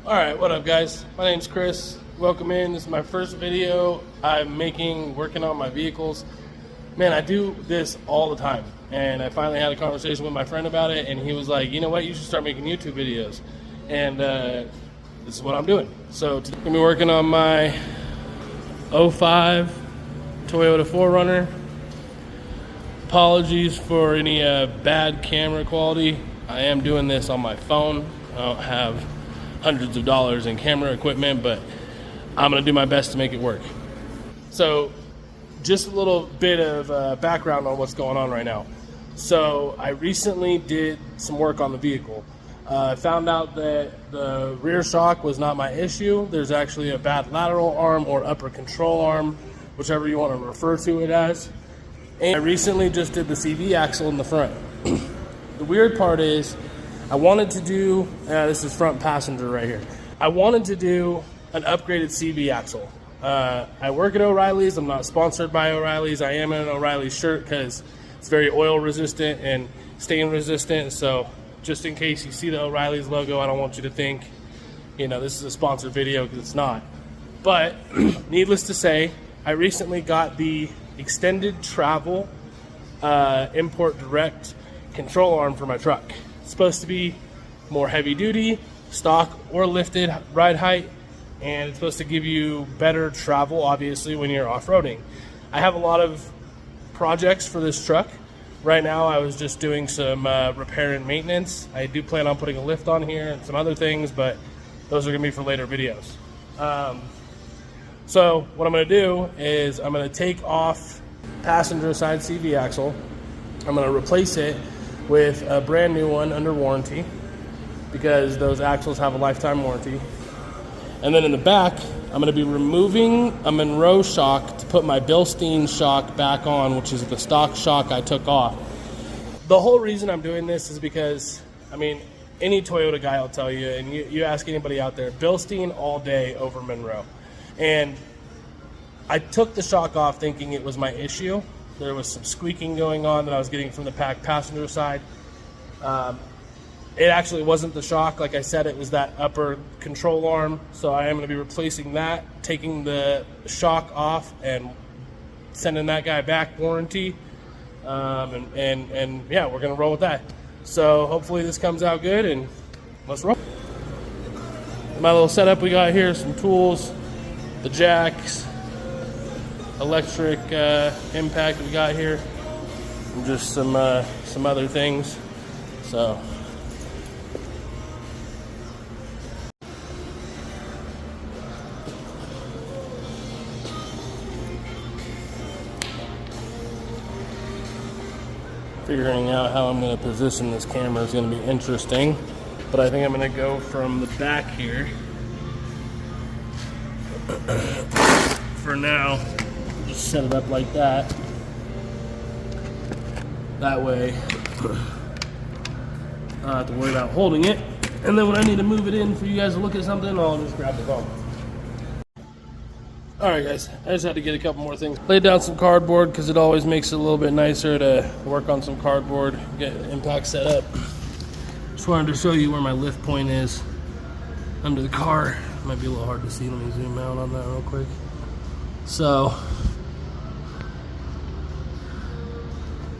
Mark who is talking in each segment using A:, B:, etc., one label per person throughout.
A: Alright, what up guys? My name's Chris. Welcome in. This is my first video I'm working on my vehicles. Man, I do this all the time. And I finally had a conversation with my friend about it, and he was like, you know what, you should start making YouTube videos. And this is what I'm doing. So today I'm going to be working on my 05 Toyota 4runner. Apologies for any bad camera quality. I am doing this on my phone. I don't have hundreds of dollars in camera equipment, but I'm gonna do my best to make it work. So just a little bit of background on what's going on right now. So I recently did some work on the vehicle. I found out that the rear shock was not my issue. There's actually a bad lateral arm or upper control arm, whichever you want to refer to it as. And I recently just did the CV axle in the front. The weird part is I wanted to do, this is front passenger right here. I wanted to do an upgraded CV axle. I work at O'Reilly's. I'm not sponsored by O'Reilly's. I am in an O'Reilly's shirt because it's very oil resistant and stain resistant. So just in case you see the O'Reilly's logo, I don't want you to think, you know, this is a sponsored video, because it's not. But needless to say, I recently got the extended travel import direct control arm for my truck. Supposed to be more heavy duty, stock or lifted ride height, and it's supposed to give you better travel, obviously, when you're off-roading. I have a lot of projects for this truck. Right now I was just doing some repair and maintenance. I do plan on putting a lift on here and some other things, but those are gonna be for later videos. So what I'm gonna do is I'm gonna take off passenger side CV axle. I'm gonna replace it with a brand new one under warranty, because those axles have a lifetime warranty. And then in the back, I'm going to be removing a Monroe shock to put my Bilstein shock back on, which is the stock shock I took off. The whole reason I'm doing this is because, I mean, any Toyota guy will tell you, and you ask anybody out there, Bilstein all day over Monroe. And I took the shock off thinking it was my issue. There was some squeaking going on that I was getting from the passenger side. It actually wasn't the shock. Like I said, it was that upper control arm. So I am going to be replacing that, taking the shock off and sending that guy back warranty. And yeah, we're going to roll with that. So hopefully this comes out good, and let's roll. My little setup we got here, some tools, the jacks, electric impact we got here, and just some other things. So figuring out how I'm going to position this camera is going to be interesting, but I think I'm going to go from the back here for now. Just set it up like that. That way I don't have to worry about holding it. And then when I need to move it in for you guys to look at something, I'll just grab the phone. Alright guys, I just had to get a couple more things. Laid down some cardboard because it always makes it a little bit nicer to work on some cardboard, get impact set up. Just wanted to show you where my lift point is under the car. Might be a little hard to see. Let me zoom out on that real quick. So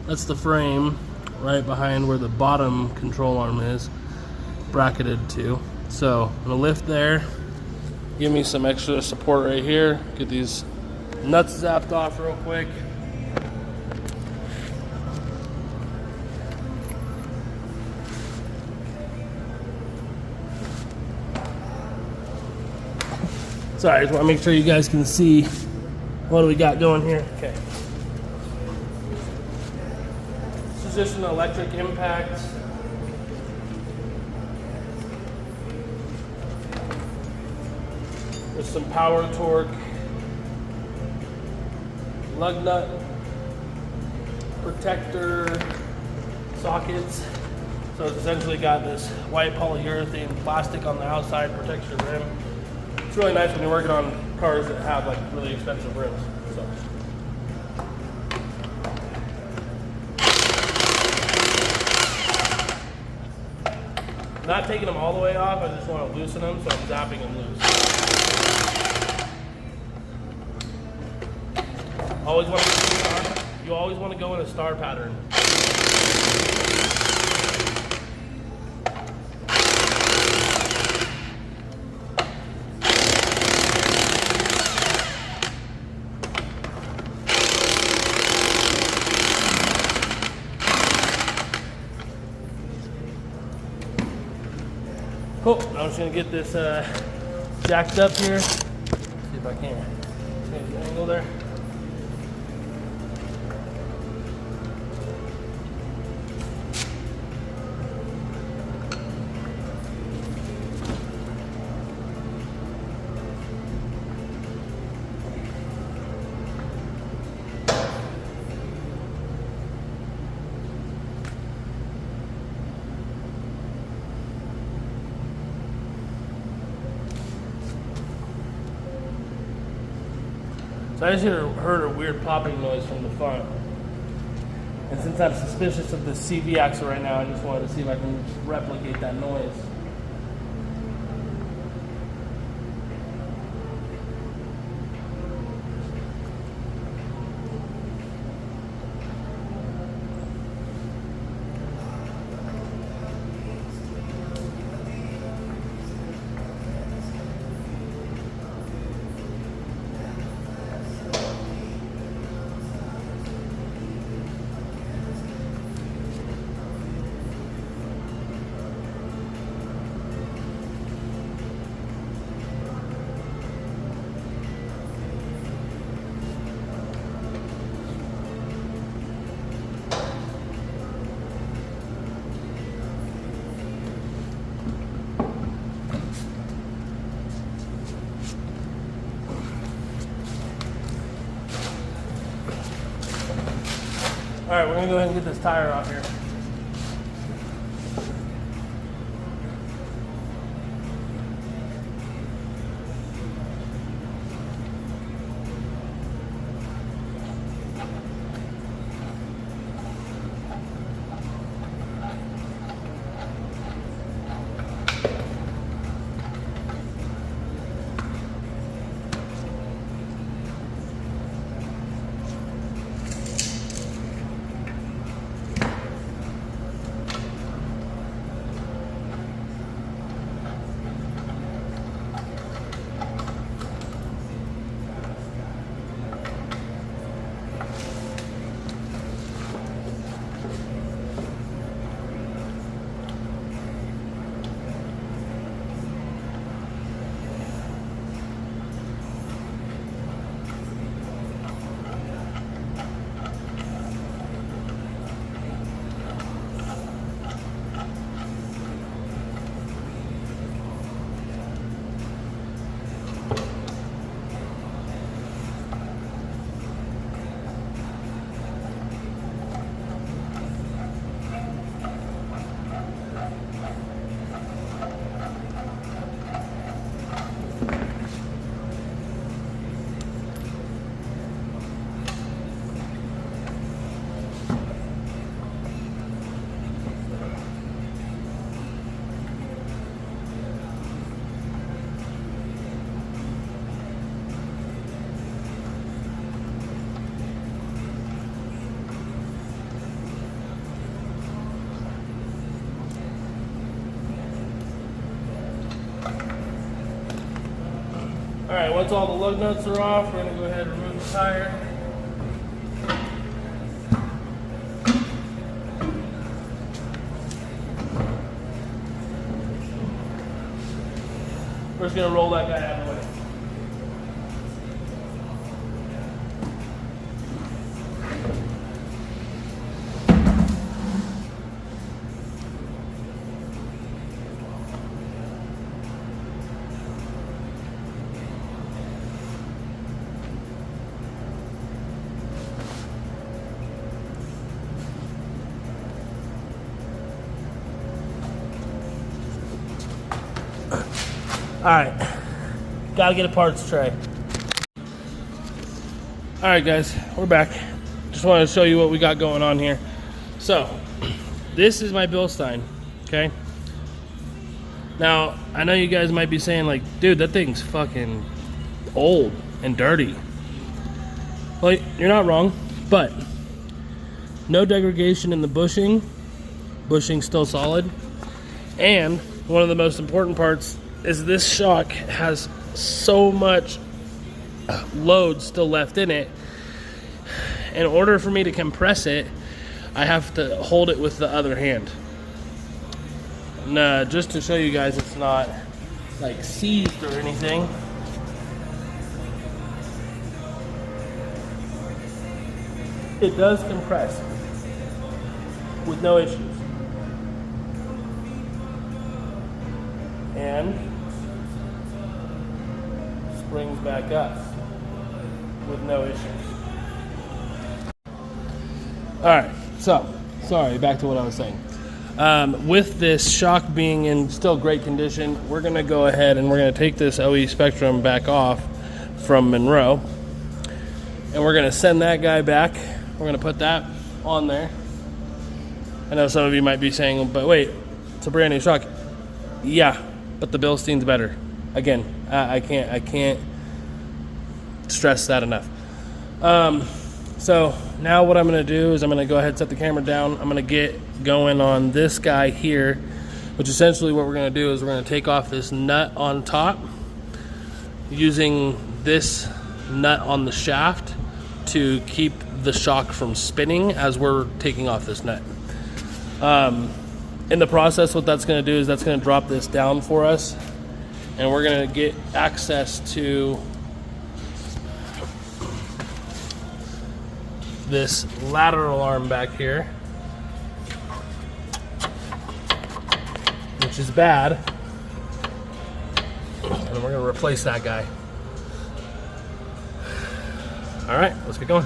A: that's the frame right behind where the bottom control arm is bracketed to. So I'm gonna lift there, give me some extra support right here, get these nuts zapped off real quick. Sorry, I just want to make sure you guys can see what do we got going here. Okay. This is just an electric impact. There's some power torque, lug nut, protector, sockets. So it's essentially got this white polyurethane plastic on the outside, protects your rim. It's really nice when you're working on cars that have like really expensive rims. So. Not taking them all the way off, I just want to loosen them, so I'm zapping them loose. Always want to you always want to go in a star pattern. Cool. I'm just gonna get this jacked up here. See if I can. Change the angle there. So I just heard a weird popping noise from the front. And since I'm suspicious of the CV axle right now, I just wanted to see if I can replicate that noise. All right, we're gonna go ahead and get this tire off here. All right, once all the lug nuts are off, we're gonna go ahead and remove the tire. We're just gonna roll that guy out of the way. All right, gotta get a parts tray. All right, guys, we're back. Just wanted to show you what we got going on here. So, this is my Bilstein, okay? Now, I know you guys might be saying like, dude, that thing's fucking old and dirty. Well, you're not wrong, but no degradation in the bushing. Bushing's still solid. And one of the most important parts is this shock has so much load still left in it. In order for me to compress it, I have to hold it with the other hand. And just to show you guys it's not like seized or anything. It does compress with no issues. And springs back up with no issues. Alright, so, sorry, back to what I was saying. With this shock being in still great condition, we're going to go ahead and we're going to take this OE Spectrum back off from Monroe. And we're going to send that guy back. We're going to put that on there. I know some of you might be saying, but wait, it's a brand new shock. Yeah, but the Bilstein's better. Again, I can't stress that enough. So now what I'm going to do is I'm going to go ahead and set the camera down. I'm going to get going on this guy here, which essentially what we're going to do is we're going to take off this nut on top using this nut on the shaft to keep the shock from spinning as we're taking off this nut. In the process, what that's going to do is that's going to drop this down for us, and we're going to get access to this lateral arm back here, which is bad, and we're going to replace that guy. All right, let's get going.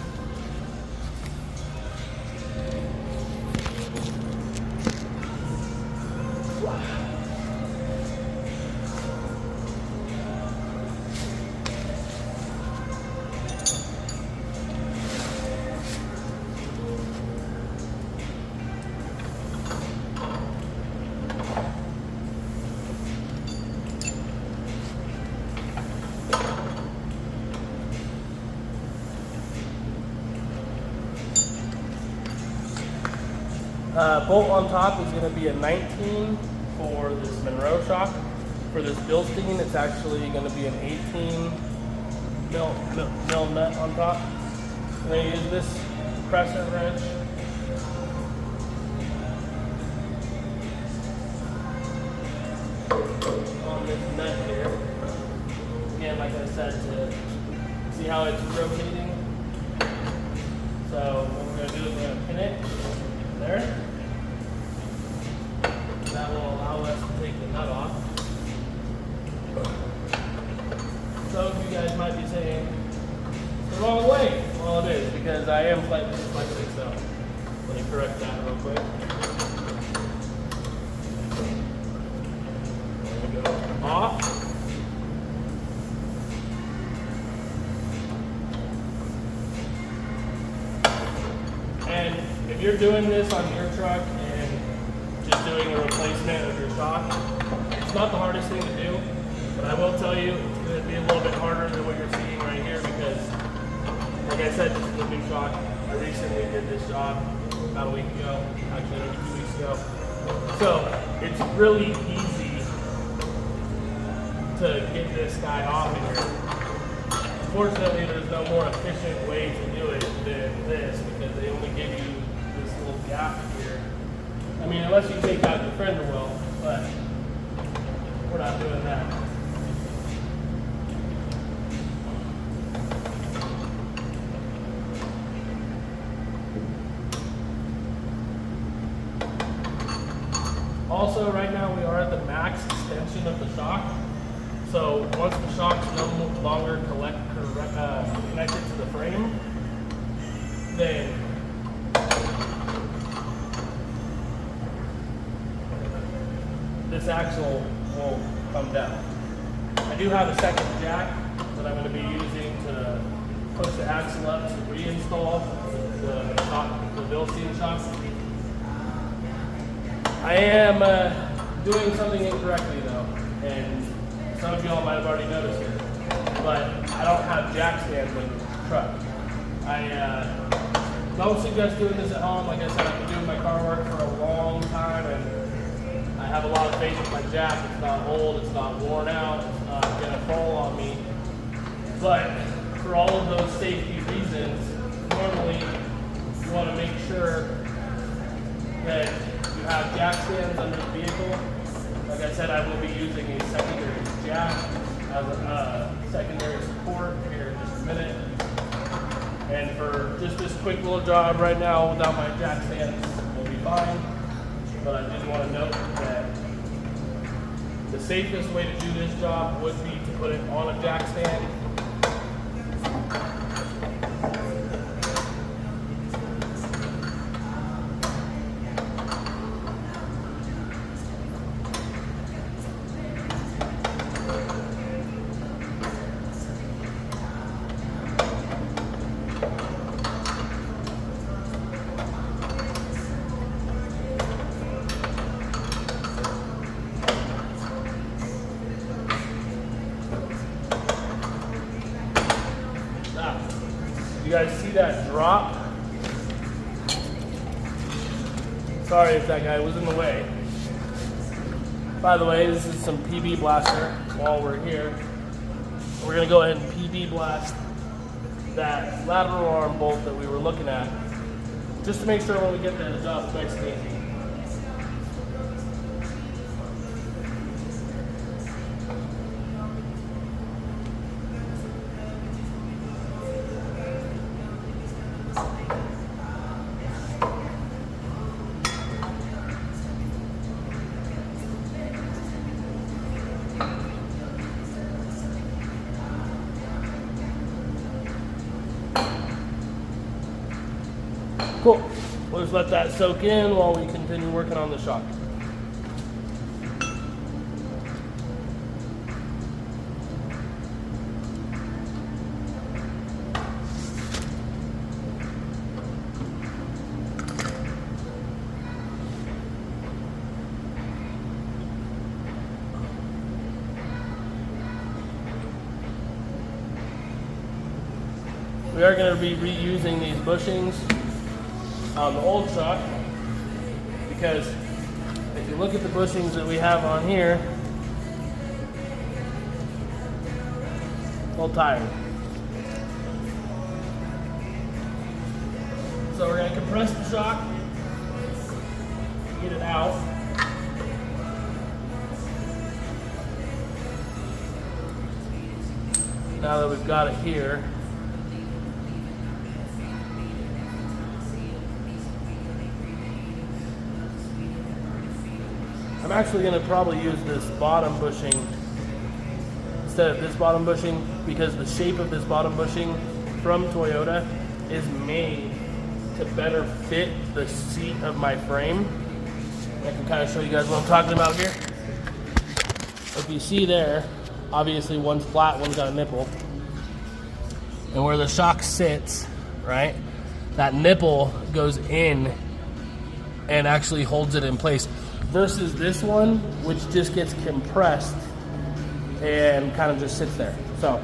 A: Bolt on top is going to be a 19 for this Monroe shock. For this Bilstein, it's actually going to be an 18 mil nut on top. I'm going to use this crescent wrench. On this nut here. Again, like I said, to see how it's rotating. So what we're going to do is we're going to pin it there. That will allow us to take the nut off. Some of you guys might be saying, it's the wrong way. Well, it is, because I am slightly dyslexic, so let me correct that real quick. There we go. Off. And if you're doing this on your truck and just doing a replacement of your shock, it's not the hardest thing to do, but I will tell you it's going to be a little bit harder than what you're seeing right here because, like I said, this is a new shock. I recently did this job about a week ago, actually maybe 2 weeks ago. So it's really easy to get this guy off of here. Unfortunately, there's no more efficient way to do it than this because they only give you this little gap here. I mean, unless you take out the fender well, but we're not doing that. Also, right now we are at the max extension of the shock. So once the shock's no longer connected to the frame, then this axle will come down. I do have a second jack that I'm going to be using to push the axle up to reinstall the Bilstein shock. I am doing something incorrectly though. And some of y'all might have already noticed it, but I don't have jack stands in the truck. I don't suggest doing this at home. Like I said, I've been doing my car work for a long time, and I have a lot of faith in my jack. It's not old, it's not worn out, it's not gonna fall on me. But for all of those safety reasons, normally you want to make sure that you have jack stands under the vehicle. Like I said, I will be using a secondary jack as a secondary support here in just a minute. And for just this quick little job right now without my jack stands, we'll be fine. But I did want to note that the safest way to do this job would be to put it on a jack stand. You guys see that drop? Sorry if that guy was in the way. By the way, this is some PB blaster while we're here. We're gonna go ahead and PB blast that lateral arm bolt that we were looking at, just to make sure when we get there the job is nice and easy. Cool. We'll just let that soak in while we continue working on the shock. We are going to be reusing these bushings on the old truck, because if you look at the bushings that we have on here, a little tired. So we're going to compress the shock, get it out. Now that we've got it here, I'm actually going to probably use this bottom bushing instead of this bottom bushing, because the shape of this bottom bushing from Toyota is made to better fit the seat of my frame. I can kind of show you guys what I'm talking about here. If you see there, obviously one's flat, one's got a nipple. And where the shock sits, right, that nipple goes in and actually holds it in place. Versus this one, which just gets compressed and kind of just sits there. So,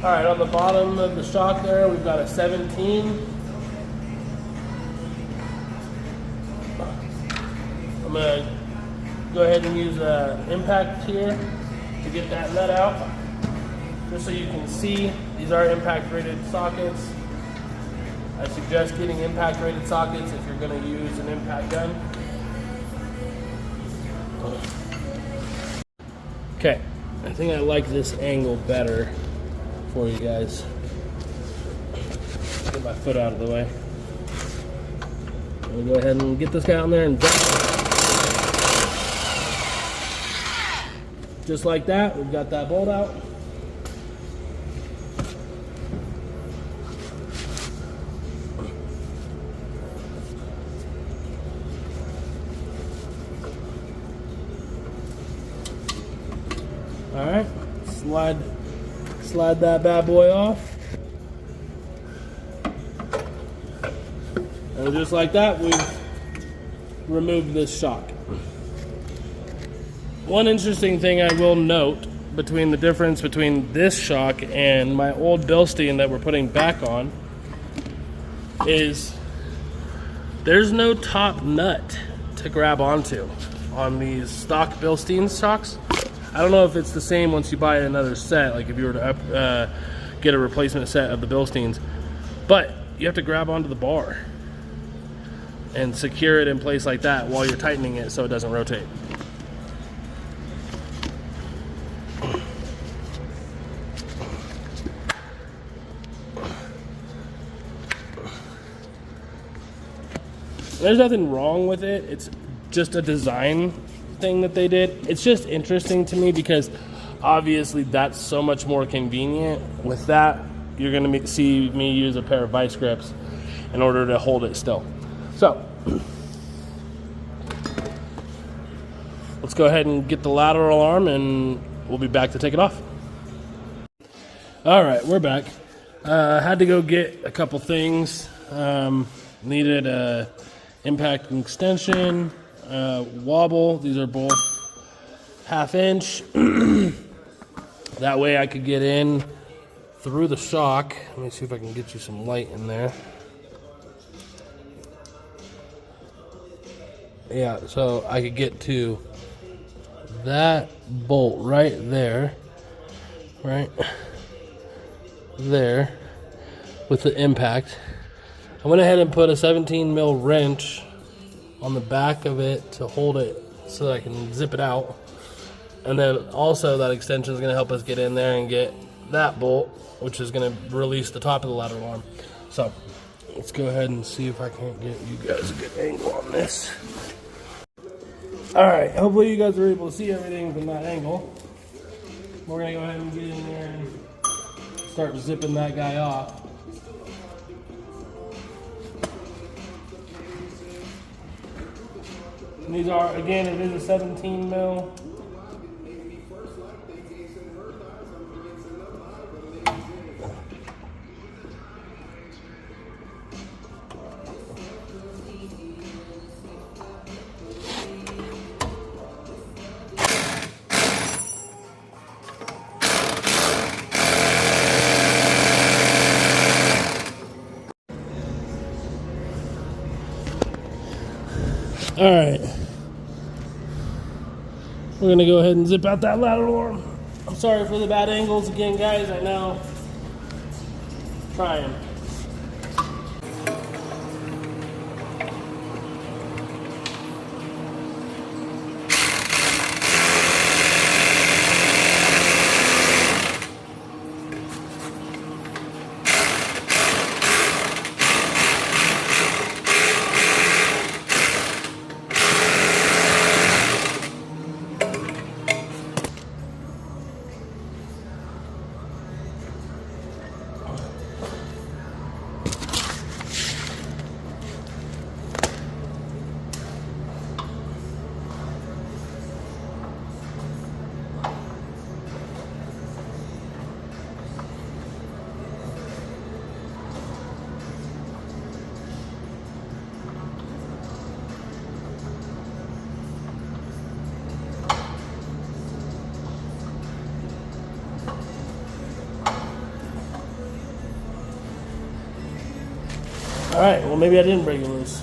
A: all right, on the bottom of the shock there, we've got a 17. I'm gonna go ahead and use an impact here to get that nut out. Just so you can see, these are impact rated sockets. I suggest getting impact rated sockets if you're gonna use an impact gun. Okay, I think I like this angle better for you guys. Get my foot out of the way. I'm gonna go ahead and get this guy on there and Just like that, we've got that bolt out. All right, slide that bad boy off. And just like that, we've removed this shock. One interesting thing I will note between the difference between this shock and my old Bilstein that we're putting back on is there's no top nut to grab onto on these stock Bilstein shocks. I don't know if it's the same once you buy another set, like if you were to get a replacement set of the Bilsteins, but you have to grab onto the bar and secure it in place like that while you're tightening it so it doesn't rotate. There's nothing wrong with it. It's just a design thing that they did. It's just interesting to me because obviously that's so much more convenient. With that, you're gonna see me use a pair of vice grips in order to hold it still. So let's go ahead and get the lateral arm and we'll be back to take it off. All right, we're back. Had to go get a couple things. Needed a impact and extension, wobble. These are both 1/2 inch. That way I could get in through the shock. Let me see if I can get you some light in there. Yeah, so I could get to that bolt right there, right there with the impact. I went ahead and put a 17 mil wrench on the back of it to hold it so that I can zip it out. And then also that extension is going to help us get in there and get that bolt, which is going to release the top of the lateral arm. So let's go ahead and see if I can't get you guys a good angle on this. All right, hopefully you guys are able to see everything from that angle. We're going to go ahead and get in there and start zipping that guy off. And these are, again, it is a 17 mil. All right, we're gonna go ahead and zip out that lateral arm. I'm sorry for the bad angles again, guys. I know. Trying. All right, well, maybe I didn't break it loose.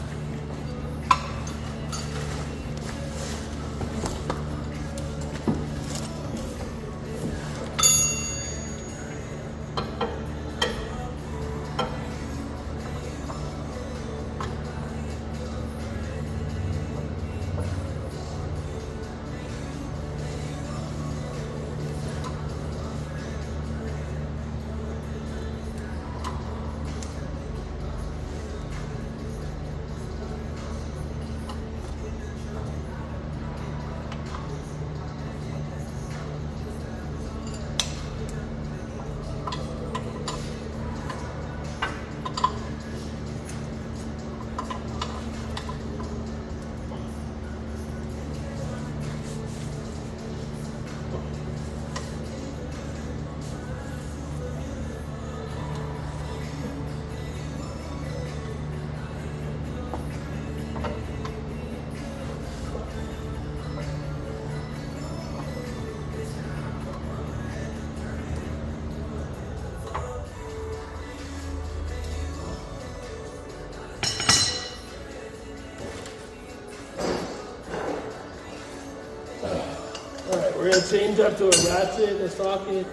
A: a change up to a ratchet, a socket,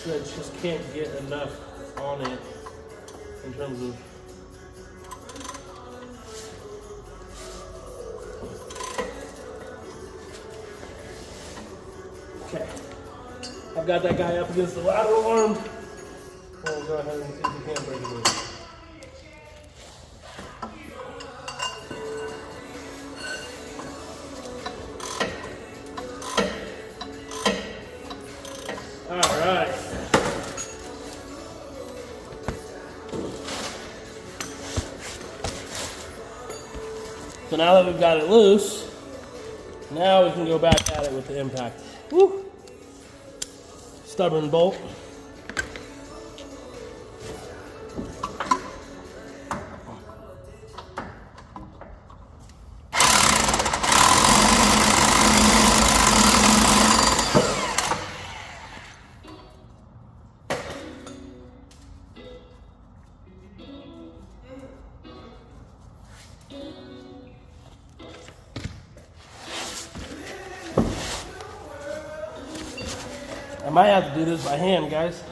A: that just can't get enough on it in terms of. Okay, I've got that guy up against the lateral arm. We'll go ahead and see if we can break it loose. All right. So now that we've got it loose, now we can go back at it with the impact. Woo! Stubborn bolt. I might have to do this by hand, guys.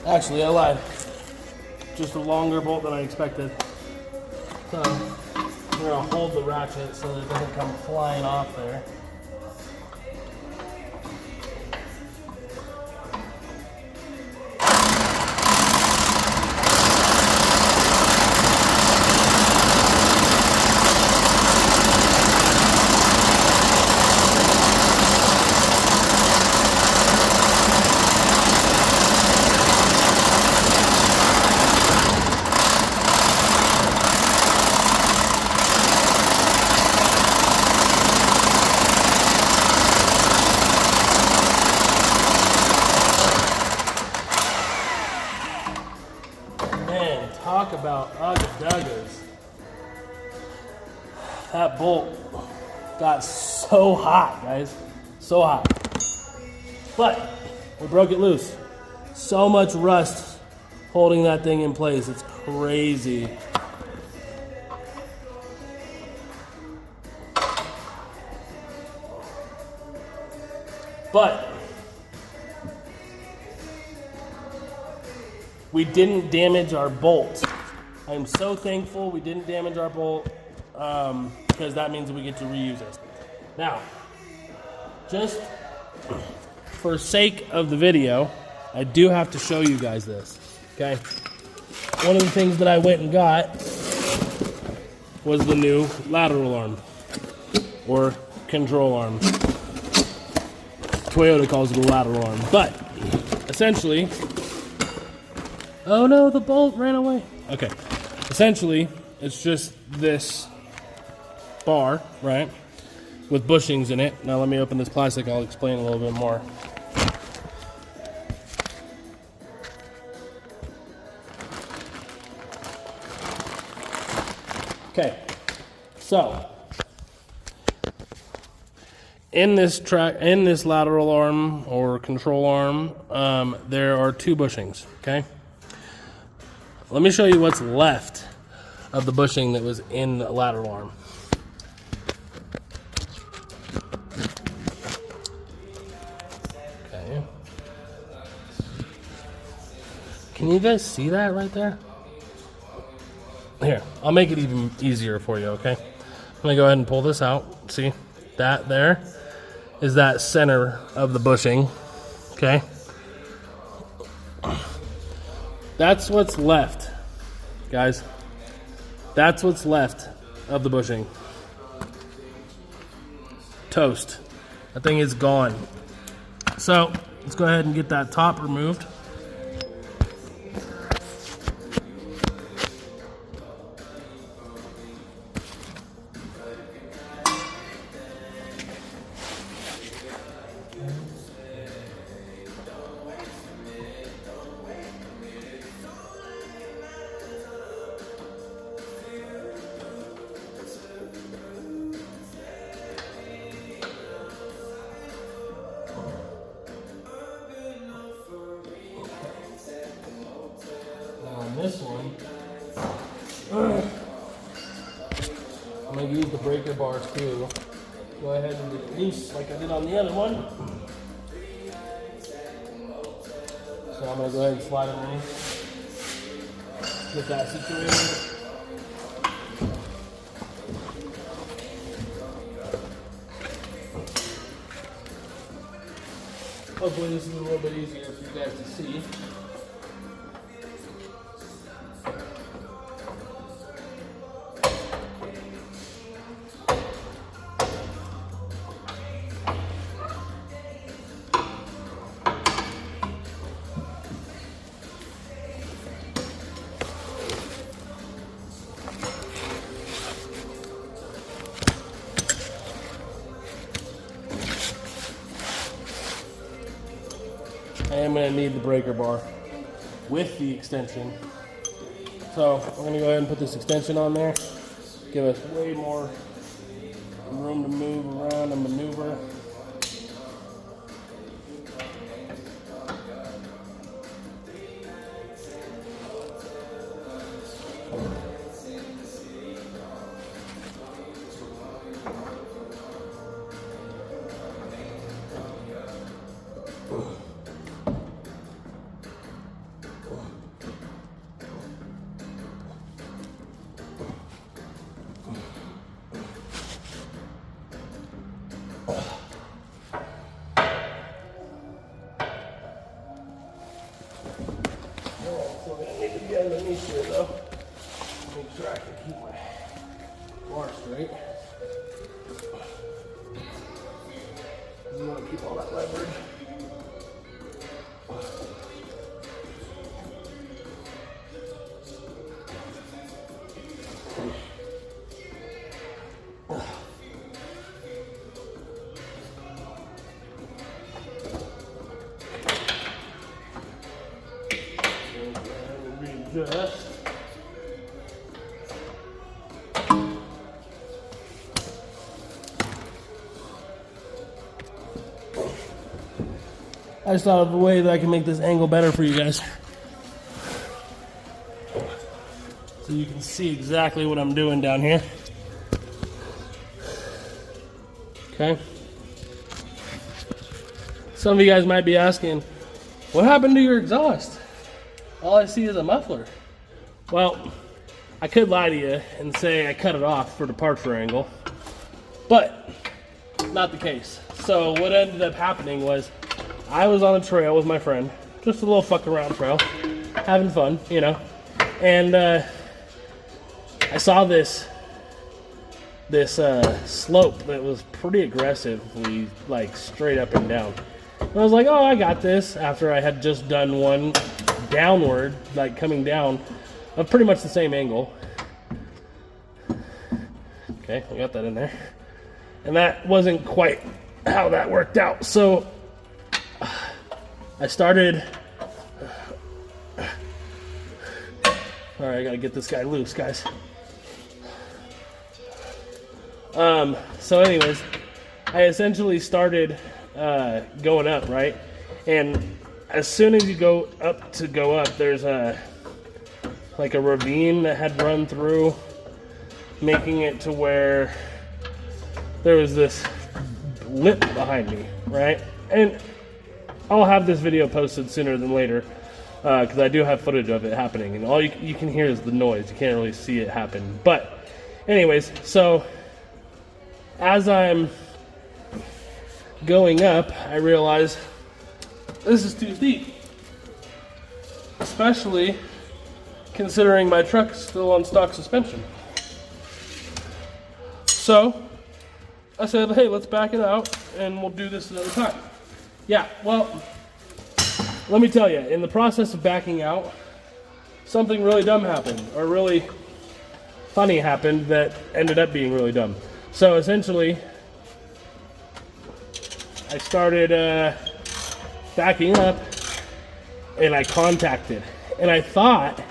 A: Actually, I lied. Just a longer bolt than I expected. So I'm gonna hold the ratchet so that it doesn't come flying off there. Talk about ugga-duggas. That bolt got so hot, guys. So hot. But we broke it loose. So much rust holding that thing in place. It's crazy. But we didn't damage our bolt. I'm so thankful we didn't damage our bolt because that means we get to reuse it. Now, just for sake of the video, I do have to show you guys this, okay? One of the things that I went and got was the new lateral arm or control arm. Toyota calls it a lateral arm, but essentially, oh no, the bolt ran away. Okay, essentially, it's just this bar, right, with bushings in it. Now let me open this plastic, I'll explain a little bit more. Okay, so in this lateral arm or control arm, there are two bushings, okay? Let me show you what's left of the bushing that was in the lateral arm. Okay. Can you guys see that right there? Here, I'll make it even easier for you, okay? I'm gonna go ahead and pull this out. See, that there is that center of the bushing, okay? That's what's left, guys. That's what's left of the bushing. Toast. That thing is gone. So, let's go ahead and get that top removed. I'm going to use the breaker bars too. Go ahead and get it loose like I did on the other one. So I'm going to go ahead and slide it in. Get that situated. Hopefully this is a little bit easier for you guys to see. I am going to need the breaker bar with the extension. So we're going to go ahead and put this extension on there. Give us way more room to move around and maneuver. Underneath here though, make sure I can keep my bar straight. You want to keep all that leverage. Readjust. I just thought of a way that I can make this angle better for you guys. So you can see exactly what I'm doing down here. Okay. Some of you guys might be asking, what happened to your exhaust? All I see is a muffler. Well, I could lie to you and say I cut it off for departure angle, but not the case. So what ended up happening was I was on a trail with my friend, just a little fuck around trail, having fun, you know, and I saw this slope that was pretty aggressively, like, straight up and down. And I was like, oh, I got this, after I had just done one downward, like coming down, of pretty much the same angle. Okay, I got that in there. And that wasn't quite how that worked out. So I started... Alright, I gotta get this guy loose, guys. So anyways, I essentially started going up, right? And as soon as you go up, there's like a ravine that had run through, making it to where there was this lip behind me, right? And I'll have this video posted sooner than later, because I do have footage of it happening, and all you can hear is the noise. You can't really see it happen. But anyways, so as I'm going up, I realize this is too steep, especially considering my truck's still on stock suspension. So I said, hey, let's back it out and we'll do this another time. Yeah, well, let me tell you, in the process of backing out, something really dumb happened, or really funny happened that ended up being really dumb. So essentially, I started backing up, and I contacted. And I thought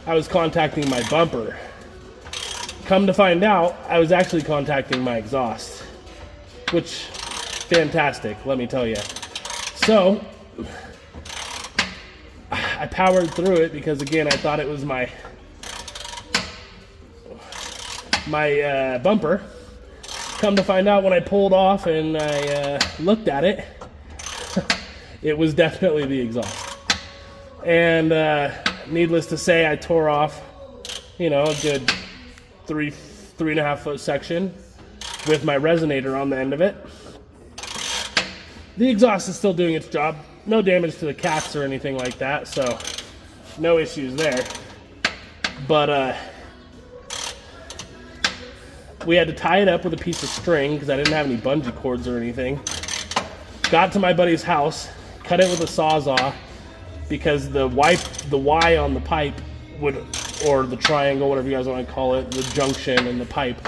A: I was contacting my bumper. Come to find out, I was actually contacting my exhaust. Which, fantastic, let me tell you. So I powered through it because, again, I thought it was my my bumper. Come to find out, when I pulled off and I looked at it, it was definitely the exhaust. And needless to say, I tore off, you know, a good 3.5 foot section with my resonator on the end of it. The exhaust is still doing its job. No damage to the cats or anything like that, so no issues there. But we had to tie it up with a piece of string because I didn't have any bungee cords or anything. Got to my buddy's house, cut it with a Sawzall because the Y on the pipe would, or the triangle, whatever you guys want to call it, the junction and the pipe,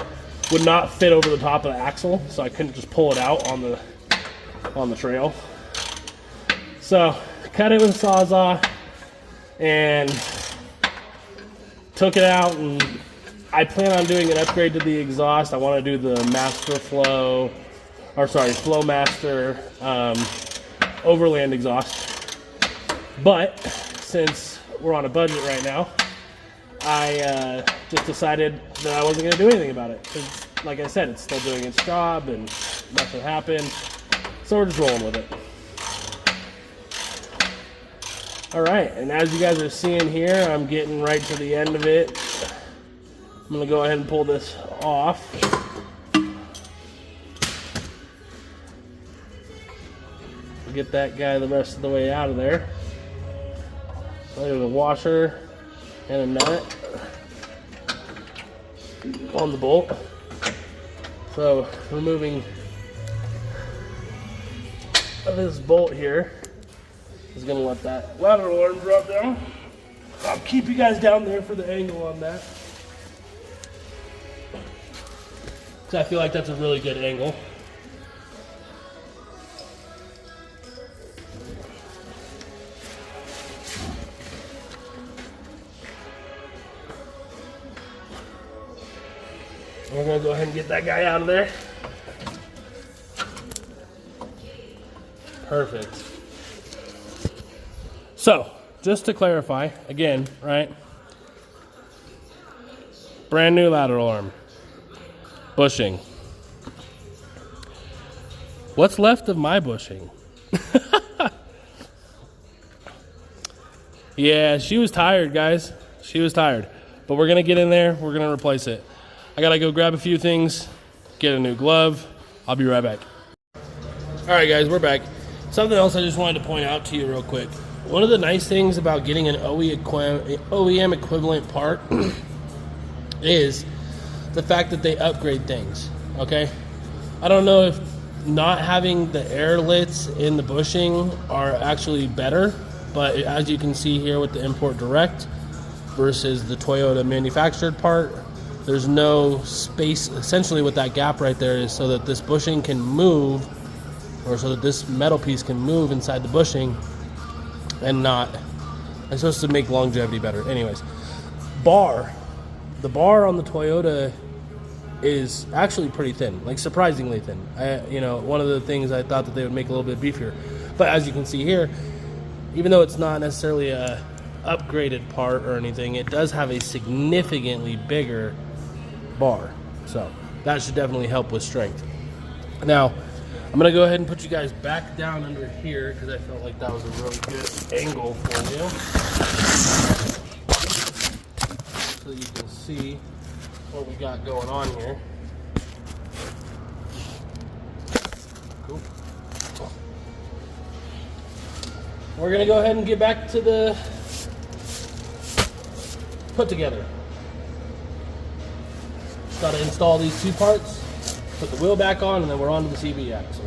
A: would not fit over the top of the axle, so I couldn't just pull it out on the trail. So cut it with a Sawzall and took it out, and I plan on doing an upgrade to the exhaust. I want to do the Flowmaster Overland exhaust. But since we're on a budget right now, I just decided that I wasn't going to do anything about it. 'Cause, like I said, it's still doing its job and nothing happened. So we're just rolling with it. Alright, and as you guys are seeing here, I'm getting right to the end of it. I'm going to go ahead and pull this off. Get that guy the rest of the way out of there. There's a washer and a nut on the bolt. So removing this bolt here is going to let that lateral arm drop down. I'll keep you guys down there for the angle on that, because I feel like that's a really good angle. We're going to go ahead and get that guy out of there. Perfect. So, just to clarify, again, right? Brand new lateral arm. Bushing. What's left of my bushing? Yeah, she was tired, guys. She was tired. But we're going to get in there. We're going to replace it. I got to go grab a few things, get a new glove. I'll be right back. All right, guys, we're back. Something else I just wanted to point out to you real quick. One of the nice things about getting an OEM equivalent part is the fact that they upgrade things, okay? I don't know if not having the airlets in the bushing are actually better, but as you can see here with the Import Direct versus the Toyota manufactured part, there's no space. Essentially what that gap right there is so that this bushing can move, or so that this metal piece can move inside the bushing and not, it's supposed to make longevity better. Anyways, the bar on the Toyota is actually pretty thin, like surprisingly thin. One of the things I thought that they would make a little bit beefier, but as you can see here, even though it's not necessarily a upgraded part or anything, it does have a significantly bigger bar, so that should definitely help with strength. Now I'm gonna go ahead and put you guys back down under here because I felt like that was a really good angle for you, so you can see what we got going on here. Cool. We're gonna go ahead and get back to the put together. Got to install these two parts, put the wheel back on, and then we're on to the CV axle.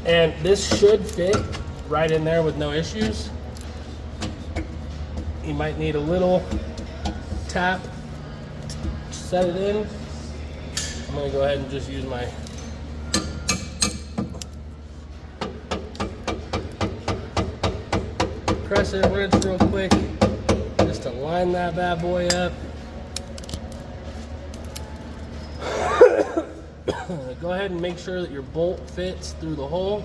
A: And this should fit right in there with no issues. You might need a little tap to set it in. I'm going to go ahead and just use my press and rinse real quick, just to line that bad boy up. Go ahead and make sure that your bolt fits through the hole,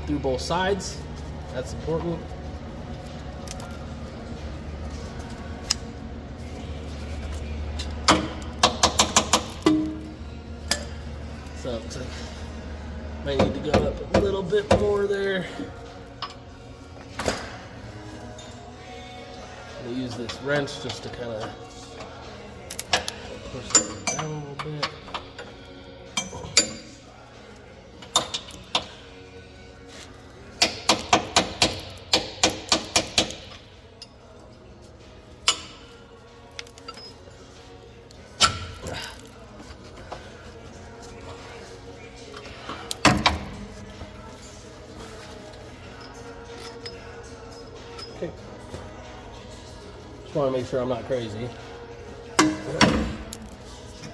A: through both sides. That's important. So it looks like might need to go up a little bit more there. I'm gonna use this wrench just to kind of push it down a little bit. Okay. Just want to make sure I'm not crazy.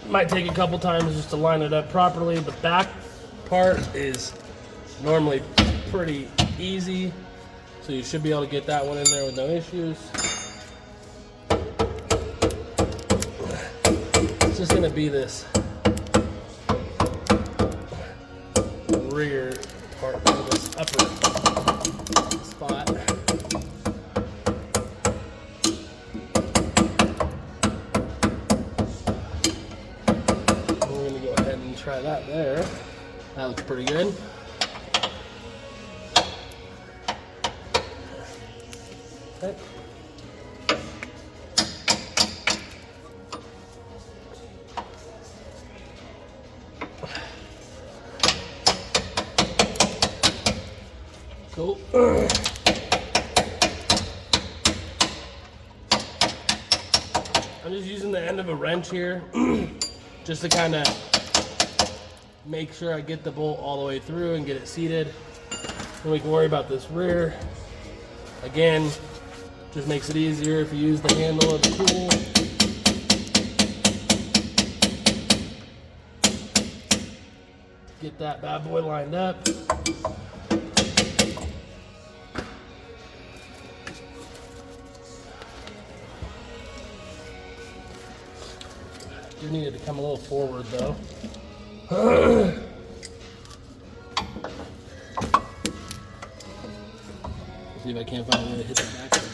A: Might take a couple times just to line it up properly. The back part is normally pretty easy, so you should be able to get that one in there with no issues. It's just going to be this rear part of this upper spot. We're going to go ahead and try that there. That looks pretty good. Okay. Cool. I'm just using the end of a wrench here just to kind of make sure I get the bolt all the way through and get it seated. Then we can worry about this rear. Again, just makes it easier if you use the handle of the tool. Get that bad boy lined up. Do need it to come a little forward though. See if I can't find a way to hit the back one.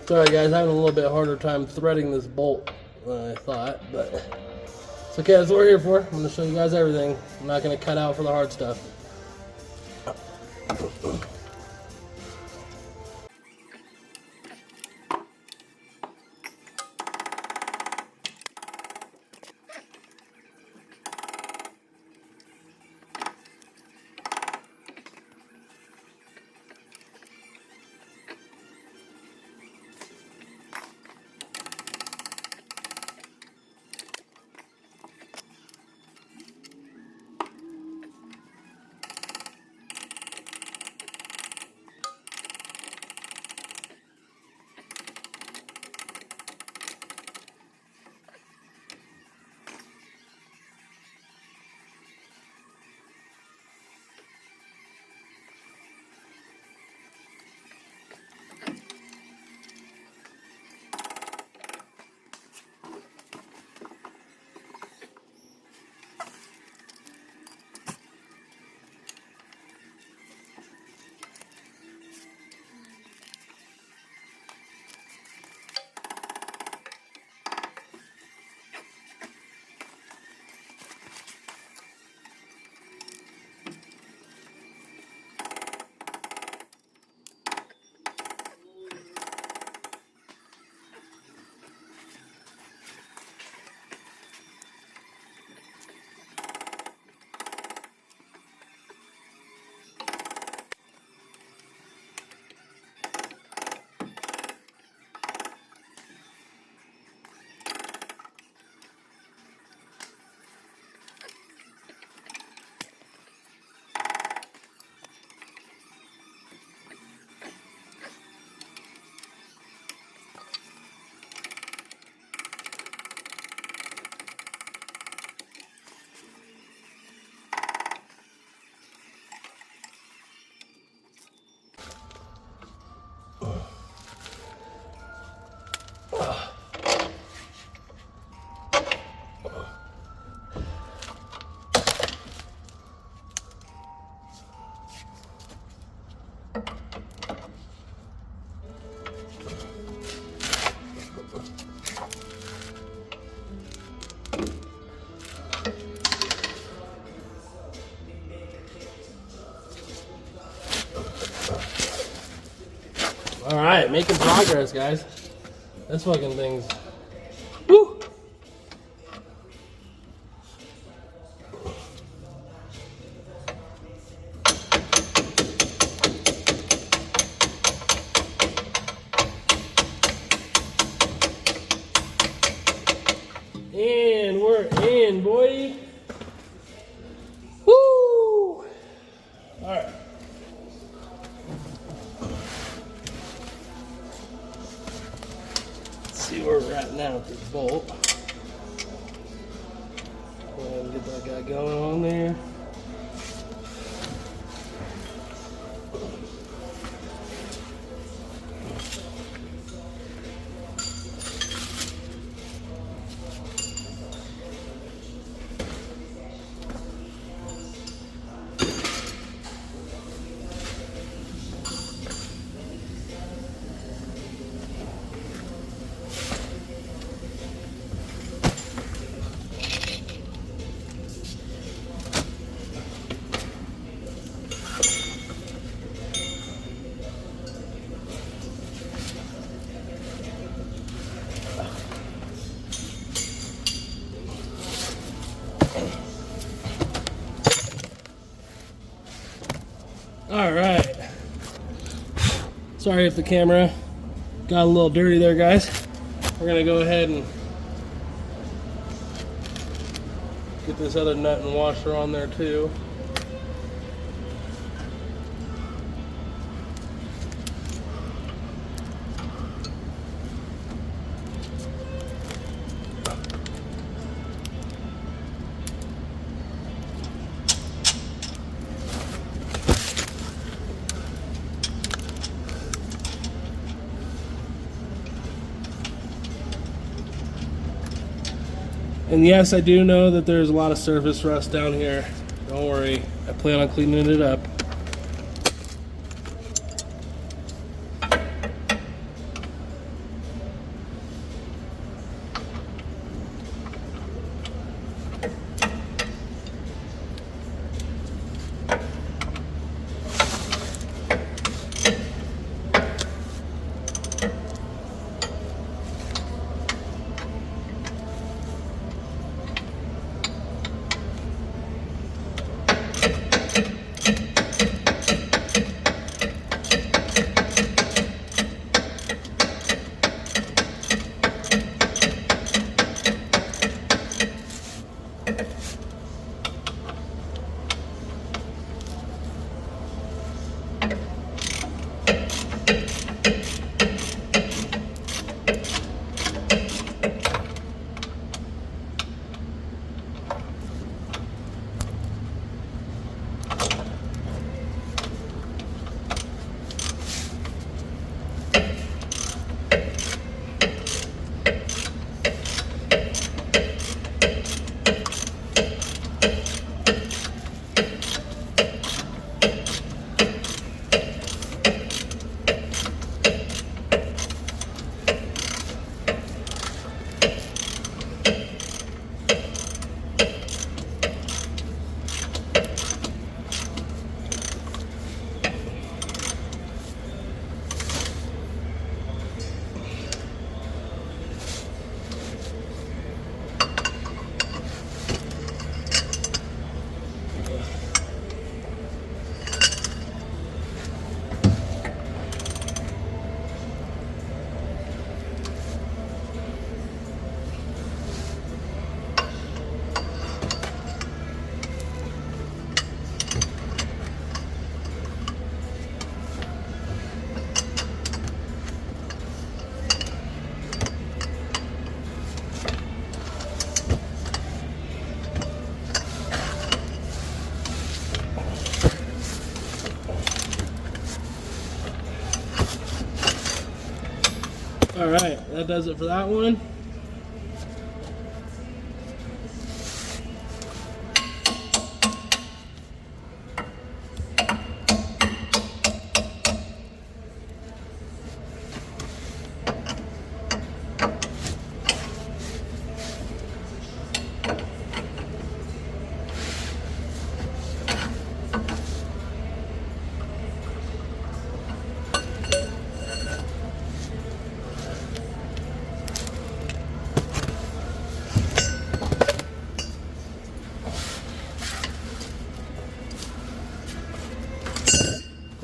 A: Sorry guys, having a little bit harder time threading this bolt than I thought, but it's okay, that's what we're here for. I'm going to show you guys everything. I'm not going to cut out for the hard stuff. All right, making progress, guys. This fucking thing's... Woo! And we're in, boy. Woo! All right. Let's see where we're at now with this bolt. Go ahead and get that guy going on there. All right. Sorry if the camera got a little dirty there, guys. We're gonna go ahead and get this other nut and washer on there too. And yes, I do know that there's a lot of surface rust down here. Don't worry, I plan on cleaning it up. All right, that does it for that one.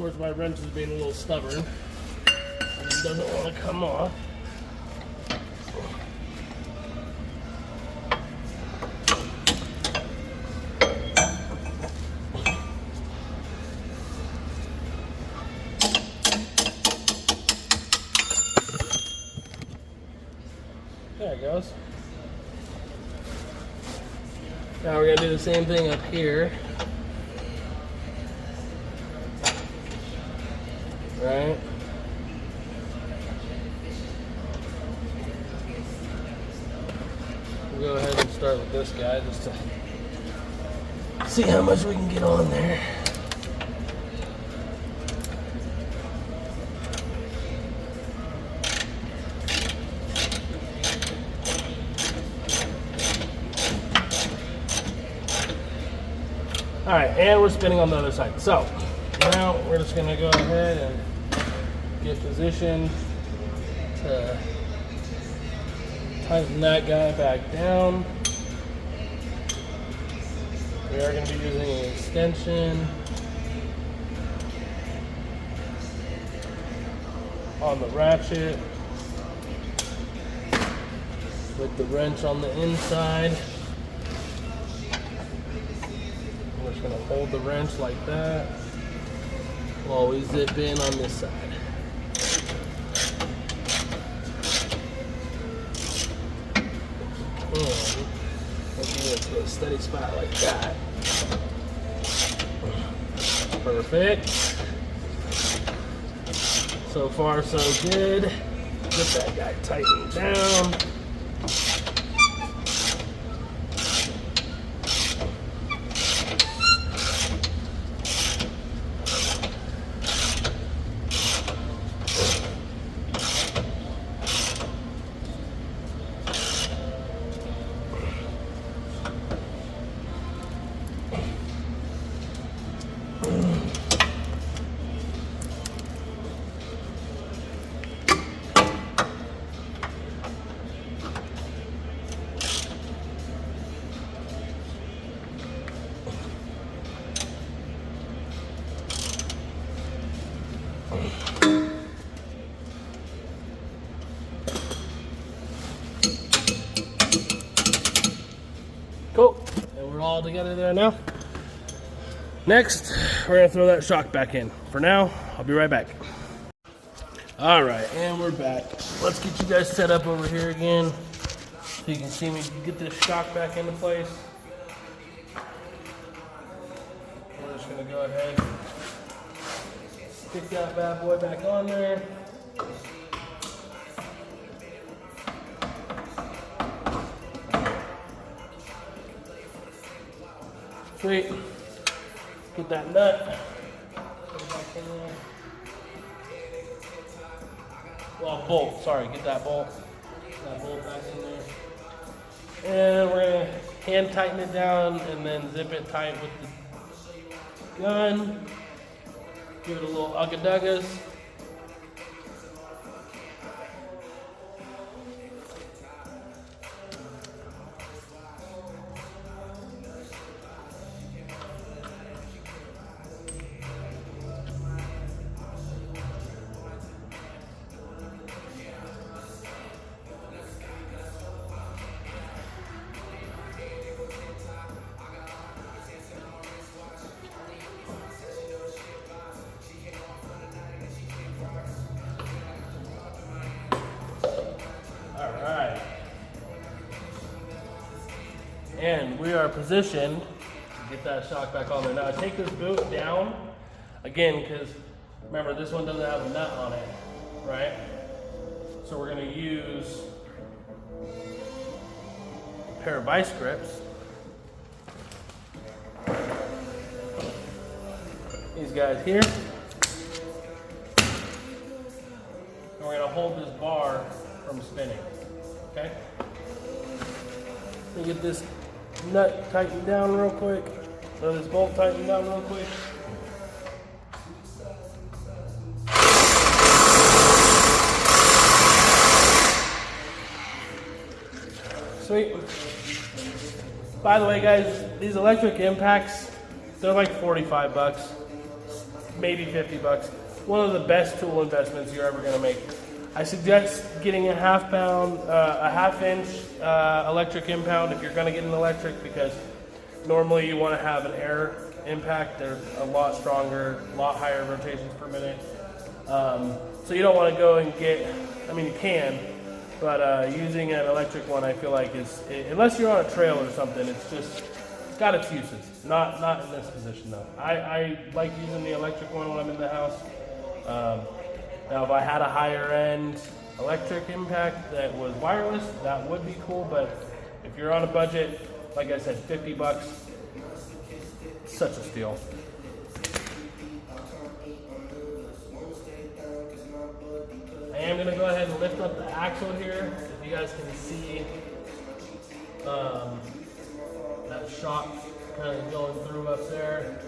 A: course, my wrench is being a little stubborn and it doesn't want to come off. There it goes. Now we're going to do the same thing up here. Right? We'll go ahead and start with this guy just to see how much we can get on there. All right, and we're spinning on the other side. So now we're just gonna go ahead and get positioned to tighten that guy back down. We are gonna be using an extension on the ratchet with the wrench on the inside. We're just going to hold the wrench like that while we zip in on this side. And we'll get it to a steady spot like that. Perfect. So far, so good. Get that guy tightened down. Cool, and we're all together there now. Next, we're gonna throw that shock back in. For now, I'll be right back. All right, and we're back. Let's get you guys set up over here again so you can see me get this shock back into place. We're just gonna go ahead, stick that bad boy back on there. Sweet. Get that nut. Put it back in there. Well, bolt. Sorry, get that bolt. Get that bolt back in there. And we're gonna hand tighten it down and then zip it tight with the gun. Give it a little ugga-duggas. And we are positioned to get that shock back on there. Now I take this boot down, again, because remember this one doesn't have a nut on it, right? So we're gonna use a pair of vice grips. These guys here. And we're gonna hold this bar from spinning, okay? Let me get this nut tightened down real quick. So this bolt tightened down real quick. Sweet. By the way, guys, these electric impacts, they're like 45 bucks. maybe 50 bucks. One of the best tool investments you're ever gonna make. I suggest getting a half-inch electric impound if you're gonna get an electric, because normally you wanna have an air impact. They're a lot stronger, a lot higher rotations per minute. So you don't wanna go and get, I mean you can, but using an electric one I feel like unless you're on a trail or something, it's got its uses. Not in this position though. I like using the electric one when I'm in the house. Now if I had a higher end electric impact that was wireless, that would be cool, but if you're on a budget, like I said, 50 bucks, such a steal. I am gonna go ahead and lift up the axle here, if you guys can see that shock kind of going through up there.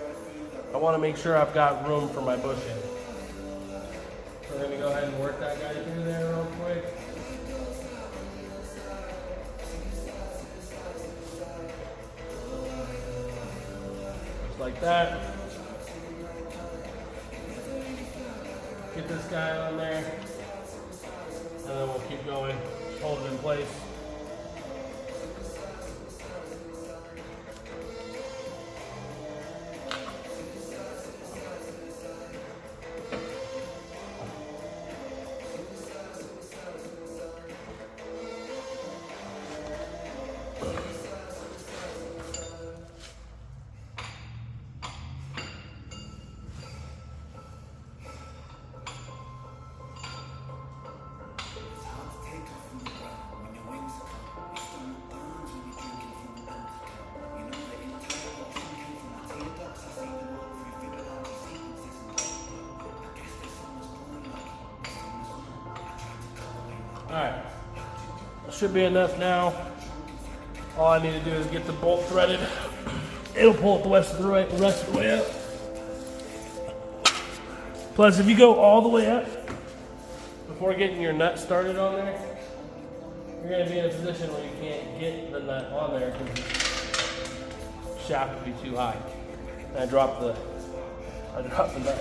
A: I wanna make sure I've got room for my bushing. So we're gonna go ahead and work that guy through there real quick. Just like that. Get this guy on there. And then we'll keep going, hold it in place. Alright, should be enough now. All I need to do is get the bolt threaded. It'll pull it the rest of the way up. Plus, if you go all the way up before getting your nut started on there, you're going to be in a position where you can't get the nut on there because the shaft would be too high. And I dropped the nut.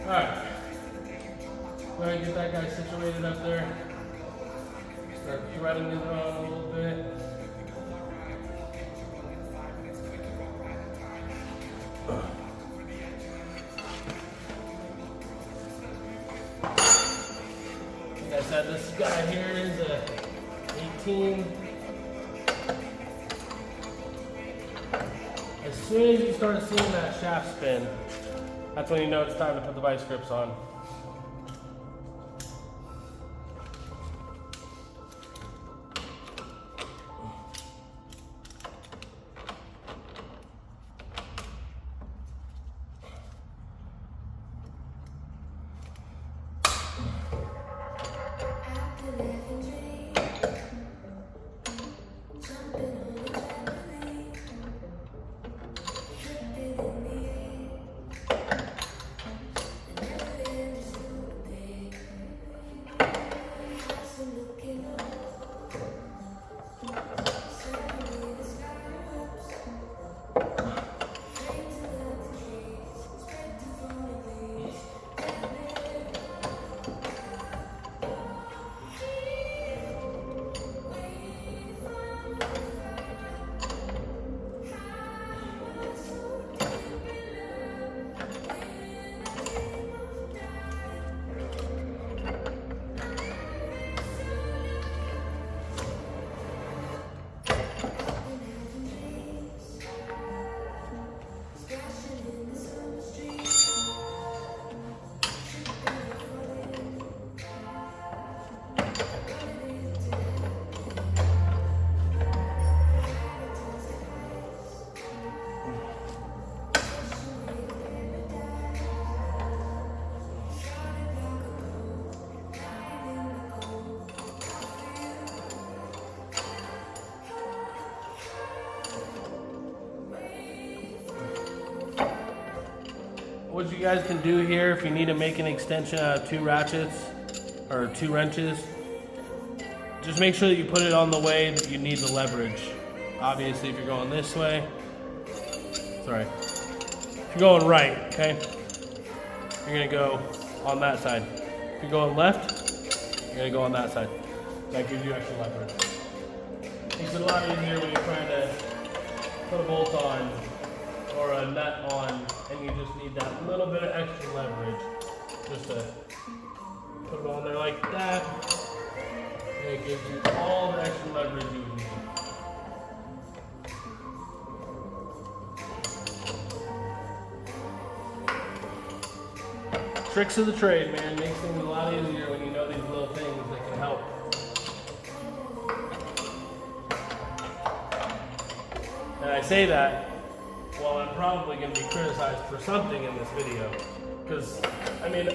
A: Alright, go ahead and get that guy situated up there. Start threading it on a little bit. Like I said, this guy here is a 18. As soon as you start seeing that shaft spin, that's when you know it's time to put the vice grips on. What you guys can do here, if you need to make an extension out of 2 ratchets or 2 wrenches, just make sure that you put it on the way that you need the leverage. Obviously, if you're going this way, sorry, if you're going right, okay, you're gonna go on that side. If you're going left, you're gonna go on that side. That gives you extra leverage. Makes it a lot easier when you're trying to put a bolt on or a nut on, and you just need that little bit of extra leverage just to put it on there like that. And it gives you all the extra leverage you need. Tricks of the trade, man. Makes things a lot easier when you know these little things that can help. And I say that while I'm probably going to be criticized for something in this video. Because, I mean,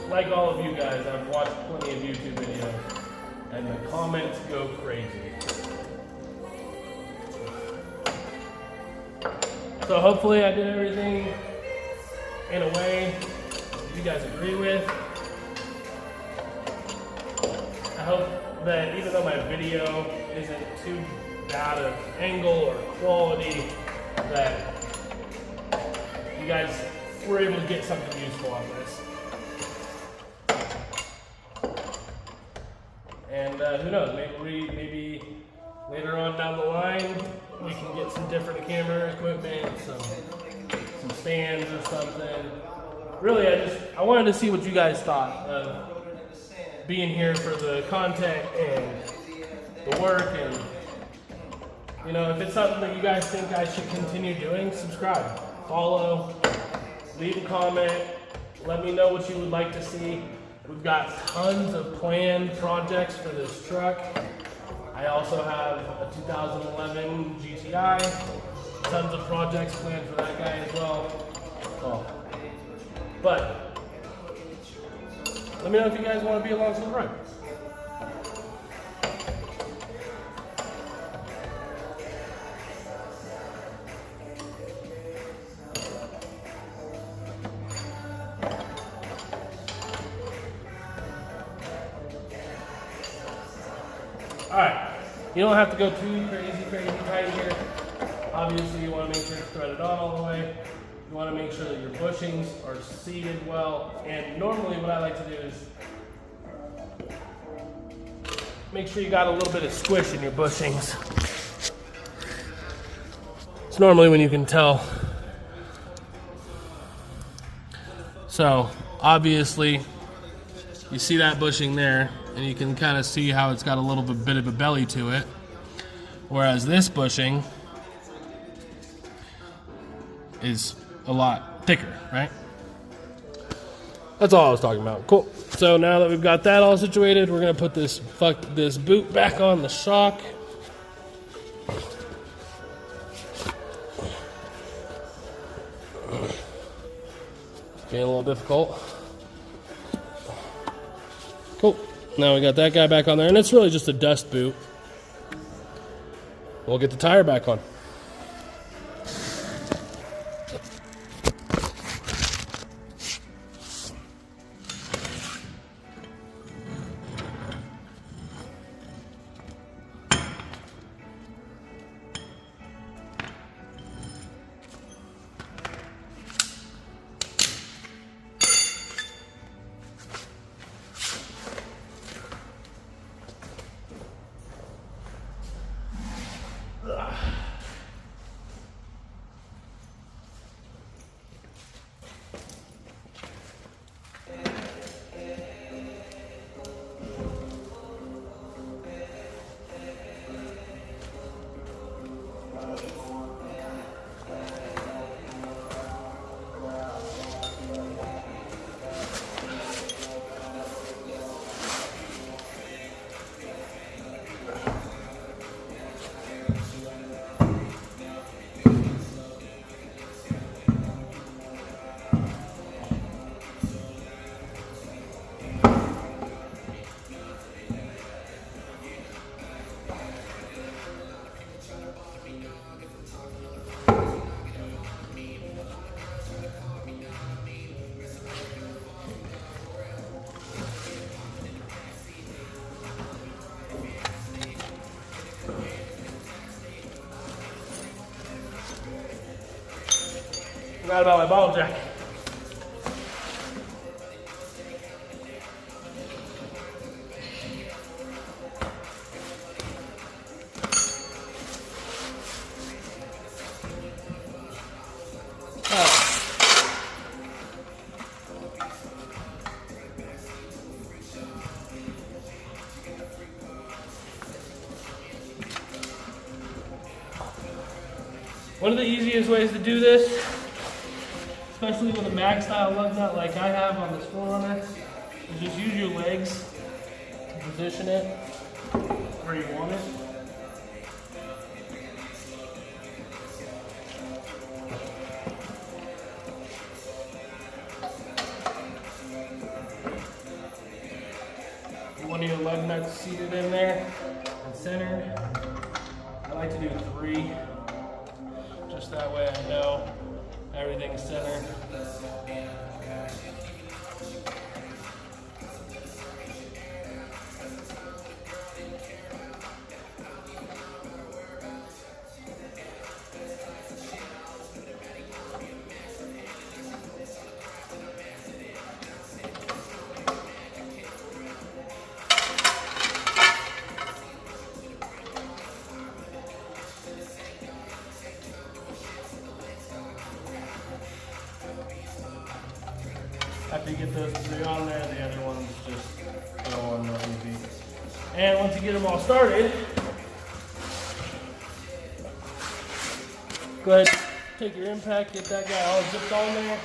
A: like all of you guys, I've watched plenty of YouTube videos, and the comments go crazy. So hopefully I did everything in a way you guys agree with. I hope that even though my video isn't too bad of angle or quality, that you guys were able to get something useful out of this. And who knows, maybe later on down the line we can get some different camera equipment, some stands or something. Really, I wanted to see what you guys thought of being here for the content and the work, and you know, if it's something that you guys think I should continue doing, subscribe, follow, leave a comment, let me know what you would like to see. We've got tons of planned projects for this truck. I also have a 2011 GTI, tons of projects planned for that guy as well. But let me know if you guys want to be along for the ride. Alright, you don't have to go too crazy tight here. Obviously, you want to make sure it's threaded on all the way. You want to make sure that your bushings are seated well. And normally what I like to do is make sure you got a little bit of squish in your bushings. It's normally when you can tell. So, obviously, you see that bushing there, and you can kind of see how it's got a little bit of a belly to it. Whereas this bushing is a lot thicker, right? That's all I was talking about. Cool. So now that we've got that all situated, we're gonna put this boot back on the shock. Getting a little difficult. Cool. Now we got that guy back on there, and it's really just a dust boot. We'll get the tire back on. Forgot about my bottle jack. One of the easiest ways to do this, especially with a mag style lug nut like I have on this 4runner, is just use your legs to position it where you want it. One of your lug nuts seated in there and centered. I like to do 3. Just that way I know everything's centered. After you get those 3 on there, the other ones just go on real easy. And once you get them all started, go ahead, take your impact, get that guy all zipped on there.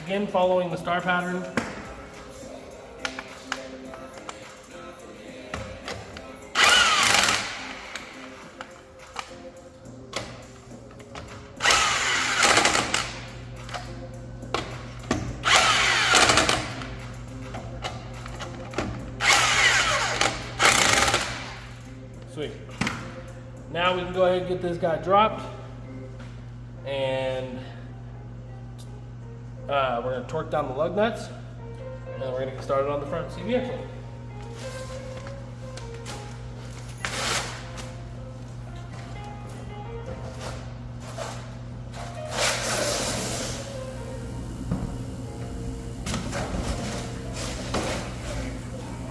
A: Again, following the star pattern. Sweet. Now we can go ahead and get this guy dropped, and we're going to torque down the lug nuts, and we're going to get started on the front CV axle.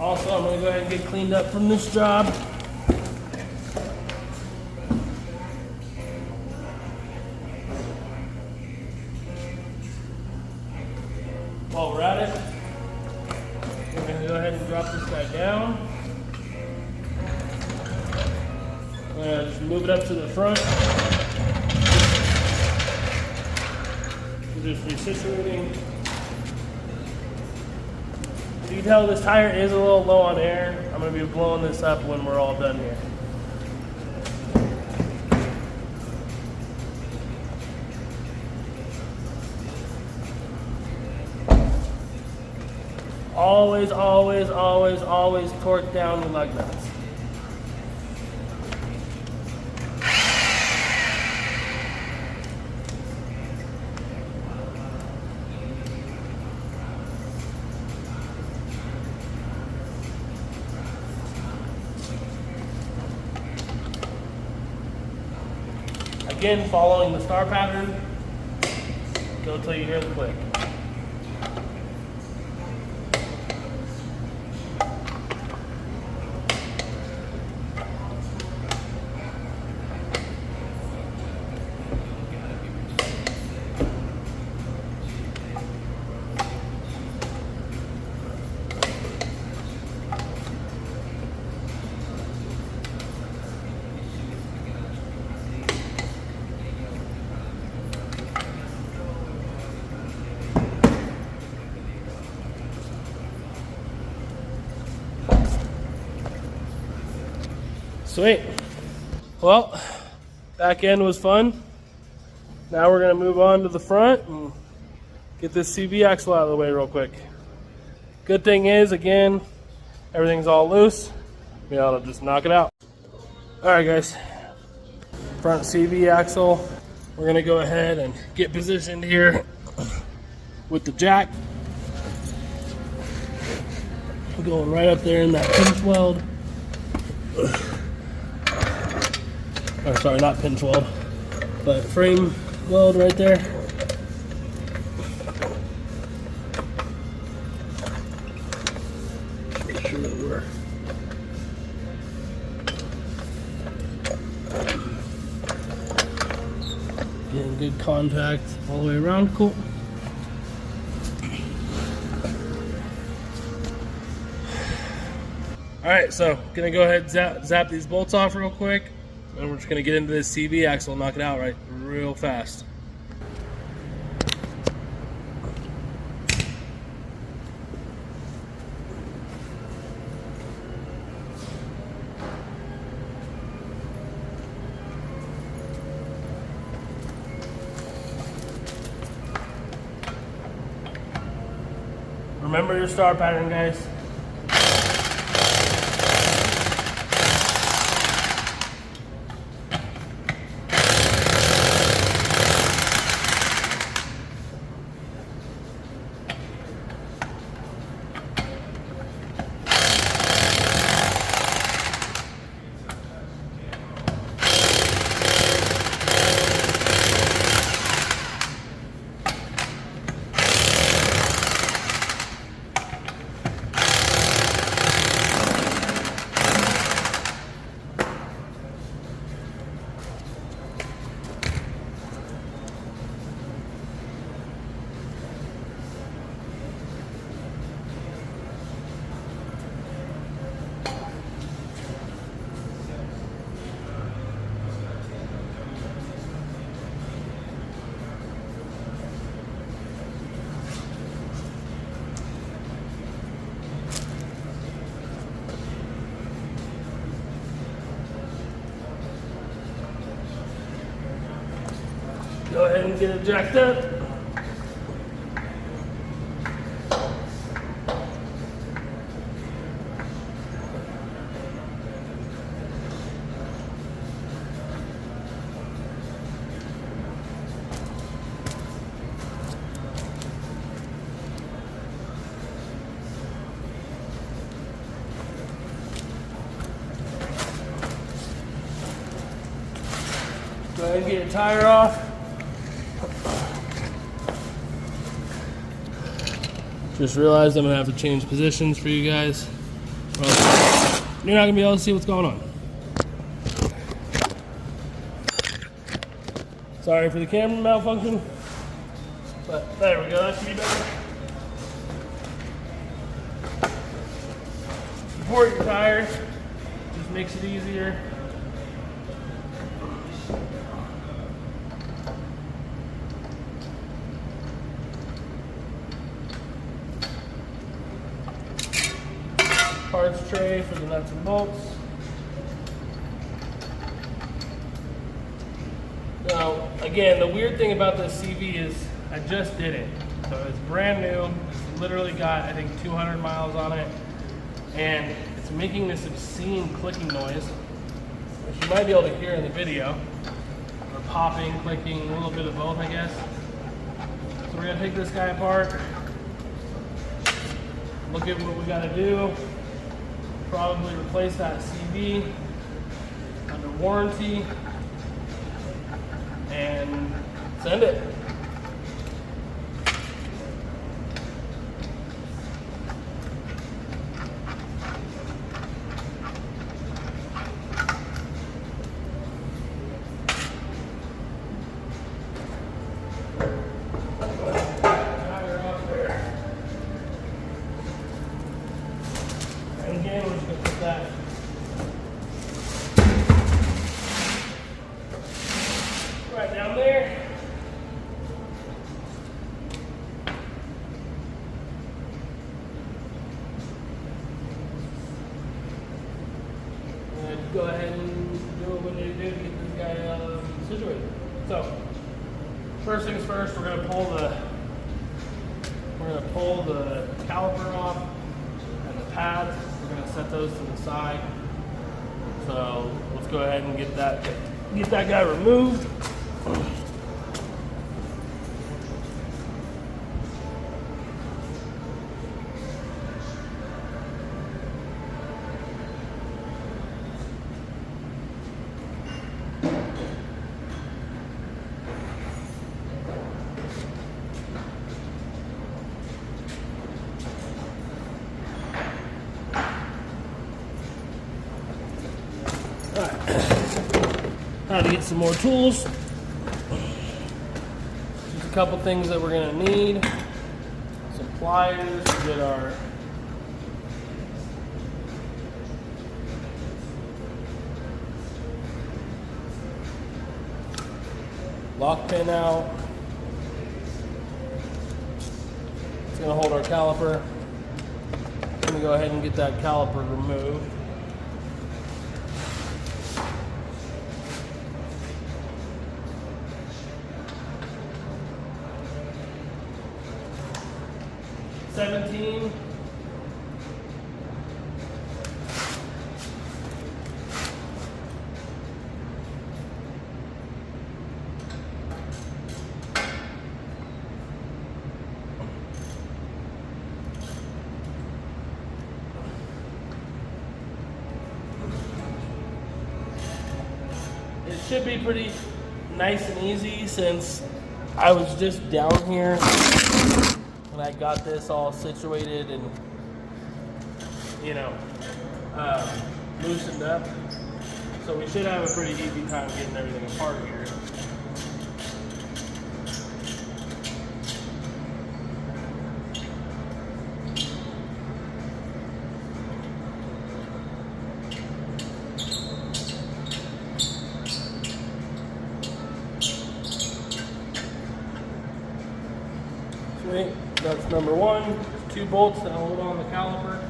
A: Also, I'm going to go ahead and get cleaned up from this job. While we're at it, we're going to go ahead and drop this guy down. We're going to just move it up to the front. We're just resituating. You can tell this tire is a little low on air. I'm going to be blowing this up when we're all done here. Always, always, always, always torque down the lug nuts. Again, following the star pattern, go till you hear the click. Sweet. Well, back end was fun. Now we're going to move on to the front and get this CV axle out of the way real quick. Good thing is, again, everything's all loose. Be able to just knock it out. All right, guys. Front CV axle. We're going to go ahead and get positioned here with the jack. Going right up there in that pinch weld. Or sorry, not pinch weld, but frame weld right there. Make sure that we're getting good contact all the way around. Cool. Alright, so gonna go ahead and zap these bolts off real quick, and we're just gonna get into this CV axle and knock it out real fast. Remember your star pattern, guys. Go ahead and get it jacked up. Go ahead and get your tire off. Just realized I'm gonna have to change positions for you guys. Well, you're not gonna be able to see what's going on. Sorry for the camera malfunction, but there we go, that should be better. Support your tires, just makes it easier. Parts tray for the nuts and bolts. Now, again, the weird thing about this CV is I just did it. So it's brand new. It's literally got, I think, 200 miles on it. And it's making this obscene clicking noise, which you might be able to hear in the video. Or popping, clicking, a little bit of both, I guess. So we're gonna take this guy apart. Look at what we gotta do. Probably replace that CV under warranty and send it. Again, we're just going to put that right down there. And go ahead and do what we need to do to get this guy situated. So, first things first, we're going to pull the caliper off and the pads. We're going to set those to the side. So let's go ahead and get that guy removed. how to get some more tools. Just a couple things that we're gonna need. Some pliers to get our lock pin out. It's gonna hold our caliper. I'm gonna go ahead and get that caliper removed. $17. It should be pretty nice and easy since I was just down here when I got this all situated and, you know, loosened up. So we should have a pretty easy time getting everything apart here. Sweet, that's number one. 2 bolts that hold on the caliper.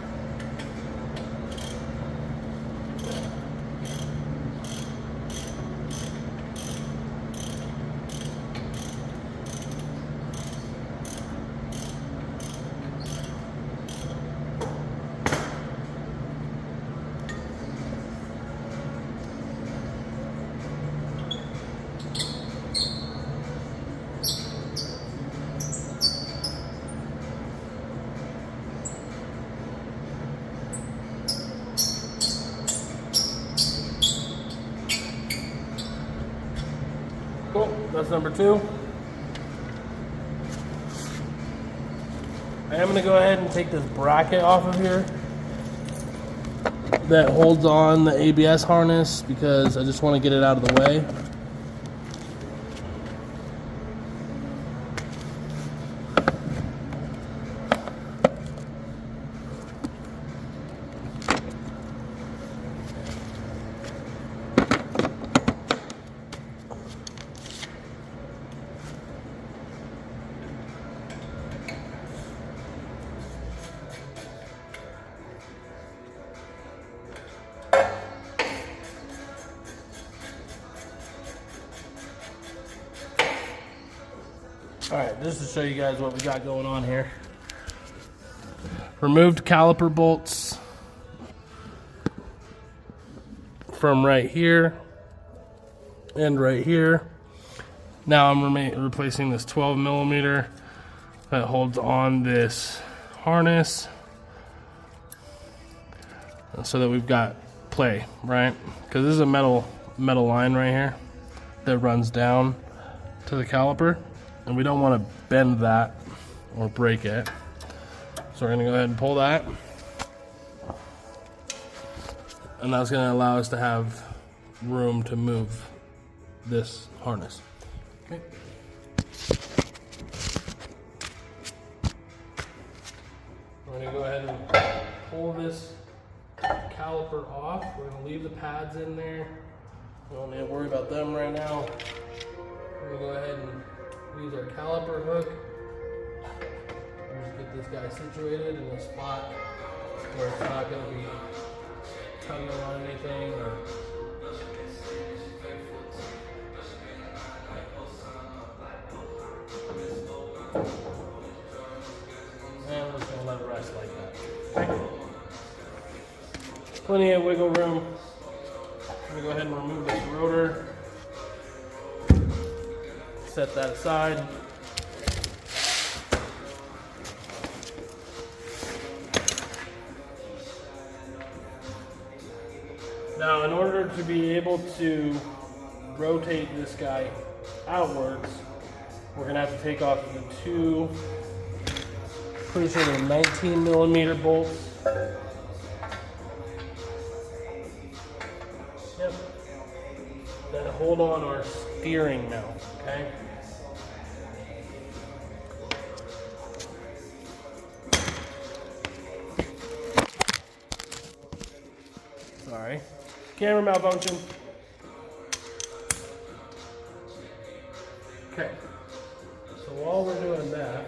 A: Cool, that's number 2. I am going to go ahead and take this bracket off of here that holds on the ABS harness because I just want to get it out of the way. Alright, just to show you guys what we got going on here. Removed caliper bolts from right here and right here. Now I'm replacing this 12 millimeter that holds on this harness so that we've got play, right? Because this is a metal line right here that runs down to the caliper. And we don't want to bend that or break it. So we're going to go ahead and pull that. And that's going to allow us to have room to move this harness. Okay. We're going to go ahead and pull this caliper off. We're going to leave the pads in there. We don't need to worry about them right now. We're going to go ahead and use our caliper hook. Just get this guy situated in a spot where it's not going to be tugging on anything or and we're just going to let it rest like that. Okay. Plenty of wiggle room. I'm going to go ahead and remove this rotor. Set that aside. Now, in order to be able to rotate this guy outwards, we're going to have to take off the 2, pretty sure they're 19 millimeter bolts. Yep. then hold on our steering mount, okay? Sorry. Camera malfunction. Okay. So while we're doing that,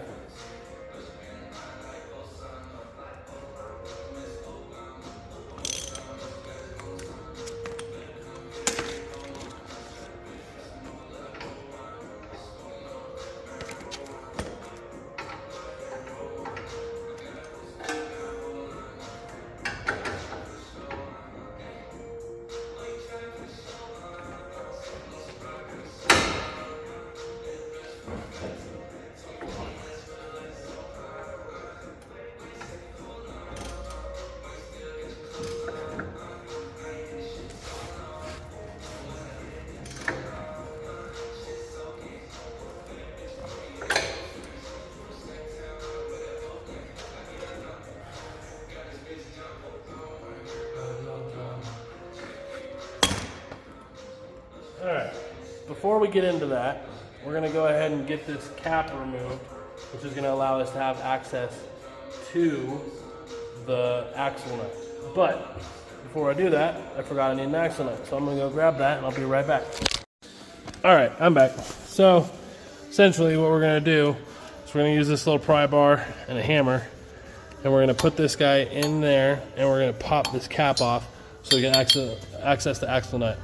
A: all right, before we get into that, we're going to go ahead and get this cap removed, which is going to allow us to have access to the axle nut. But before I do that, I forgot I need an axle nut, so I'm going to go grab that and I'll be right back. All right, I'm back. So essentially what we're going to do is we're going to use this little pry bar and a hammer, and we're going to put this guy in there, and we're going to pop this cap off so we can access the axle nut.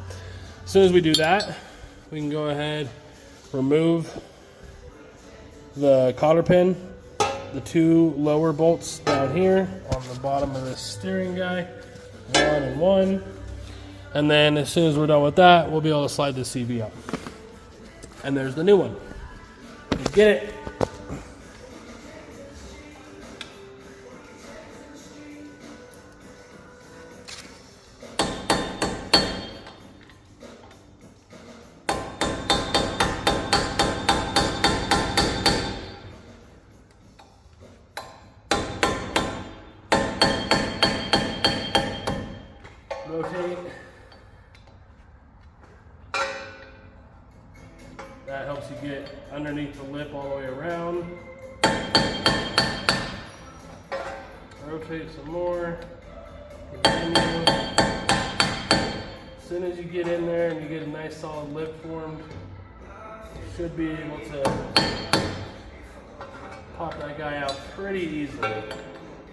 A: As soon as we do that, we can go ahead, remove the cotter pin, the two lower bolts down here on the bottom of this steering guy, 1 and 1. And then as soon as we're done with that, we'll be able to slide the CV up. And there's the new one. Let's get it. Rotate. That helps you get underneath the lip all the way around. Rotate some more. Continue. As soon as you get in there and you get a nice solid lip formed, you should be able to pop that guy out pretty easily.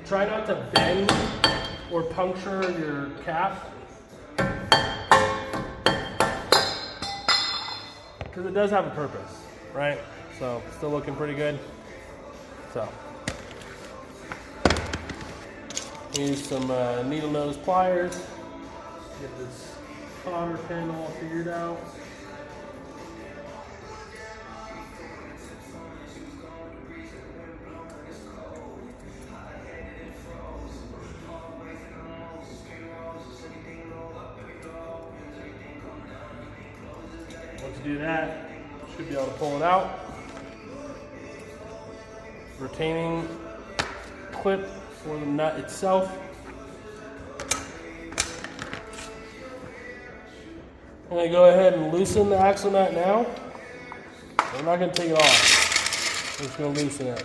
A: Try not to bend or puncture your cap, because it does have a purpose, right? So still looking pretty good. So use some needle nose pliers, get this cotter pin all figured out. Once you do that, you should be able to pull it out. Retaining clip for the nut itself. I'm going to go ahead and loosen the axle nut now. I'm not going to take it off. I'm just going to loosen it.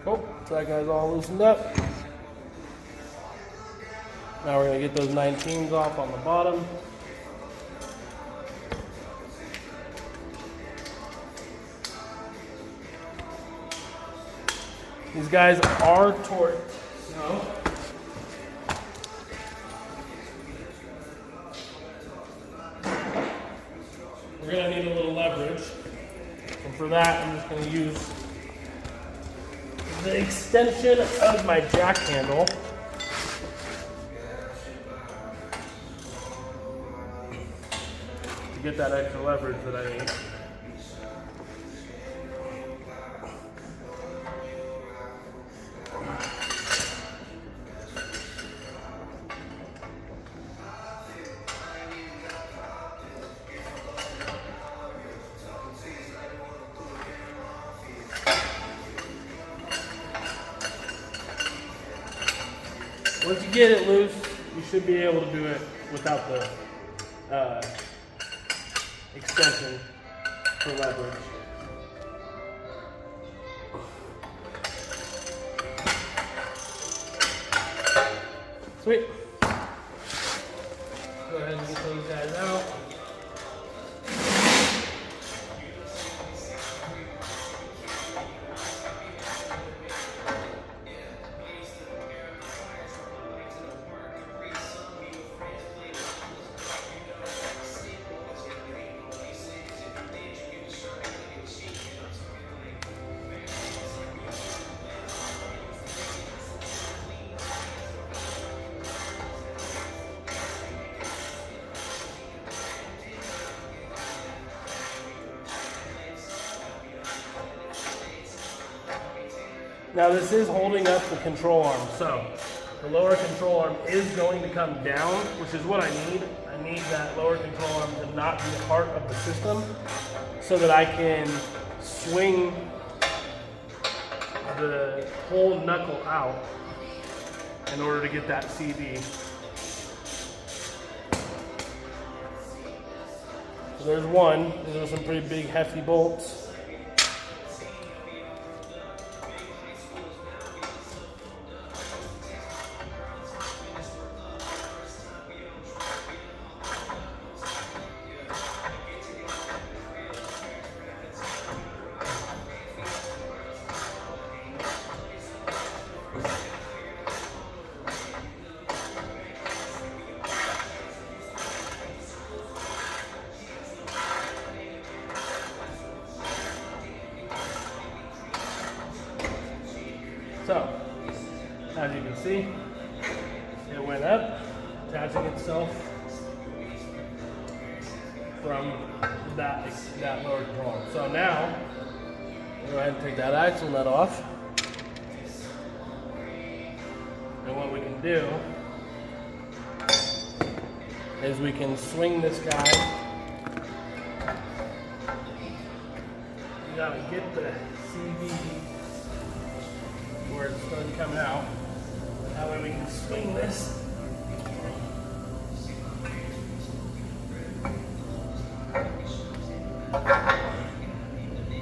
A: Cool. So that guy's all loosened up. Now we're going to get those 19s off on the bottom. These guys are torqued, so we're going to need a little leverage. And for that, I'm just going to use the extension of my jack handle to get that extra leverage that I need. Once you get it loose, you should be able to do it without the extension for leverage. Sweet. Go ahead and get those guys out. Now this is holding up the control arm, so the lower control arm is going to come down, which is what I need. I need that lower control arm to not be part of the system so that I can swing the whole knuckle out in order to get that CV. So there's one. Those are some pretty big hefty bolts. So, as you can see, it went up, attaching itself from that lower control arm. So now, we'll go ahead and take that axle nut off. And what we can do is we can swing this guy. You gotta get the CV where it's going to come out. That way we can swing this.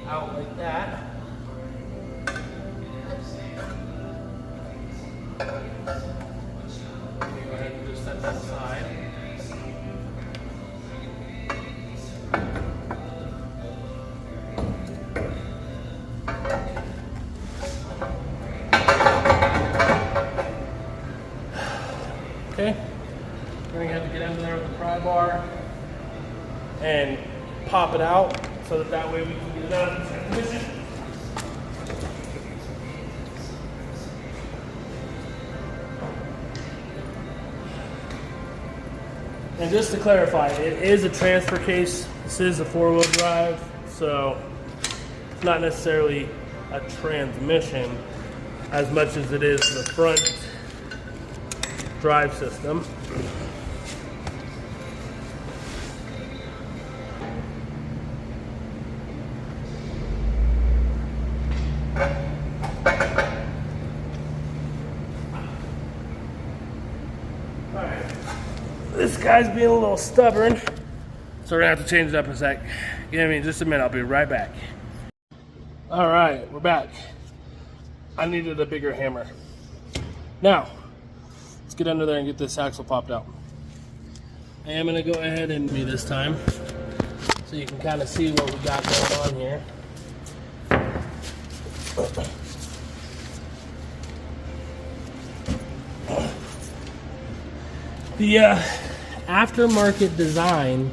A: Out like that. Go ahead and just set that aside. Okay, we're going to have to get under there with the pry bar and pop it out so that way we can get it out of the transmission. And just to clarify, it is a transfer case. This is a 4-wheel drive, so it's not necessarily a transmission as much as it is the front drive system. Alright, this guy's being a little stubborn, so we're gonna have to change it up a sec. Give me just a minute, I'll be right back. Alright, we're back. I needed a bigger hammer. Now, let's get under there and get this axle popped out. I am going to go ahead and be this time so you can kind of see what we got going on here. The aftermarket design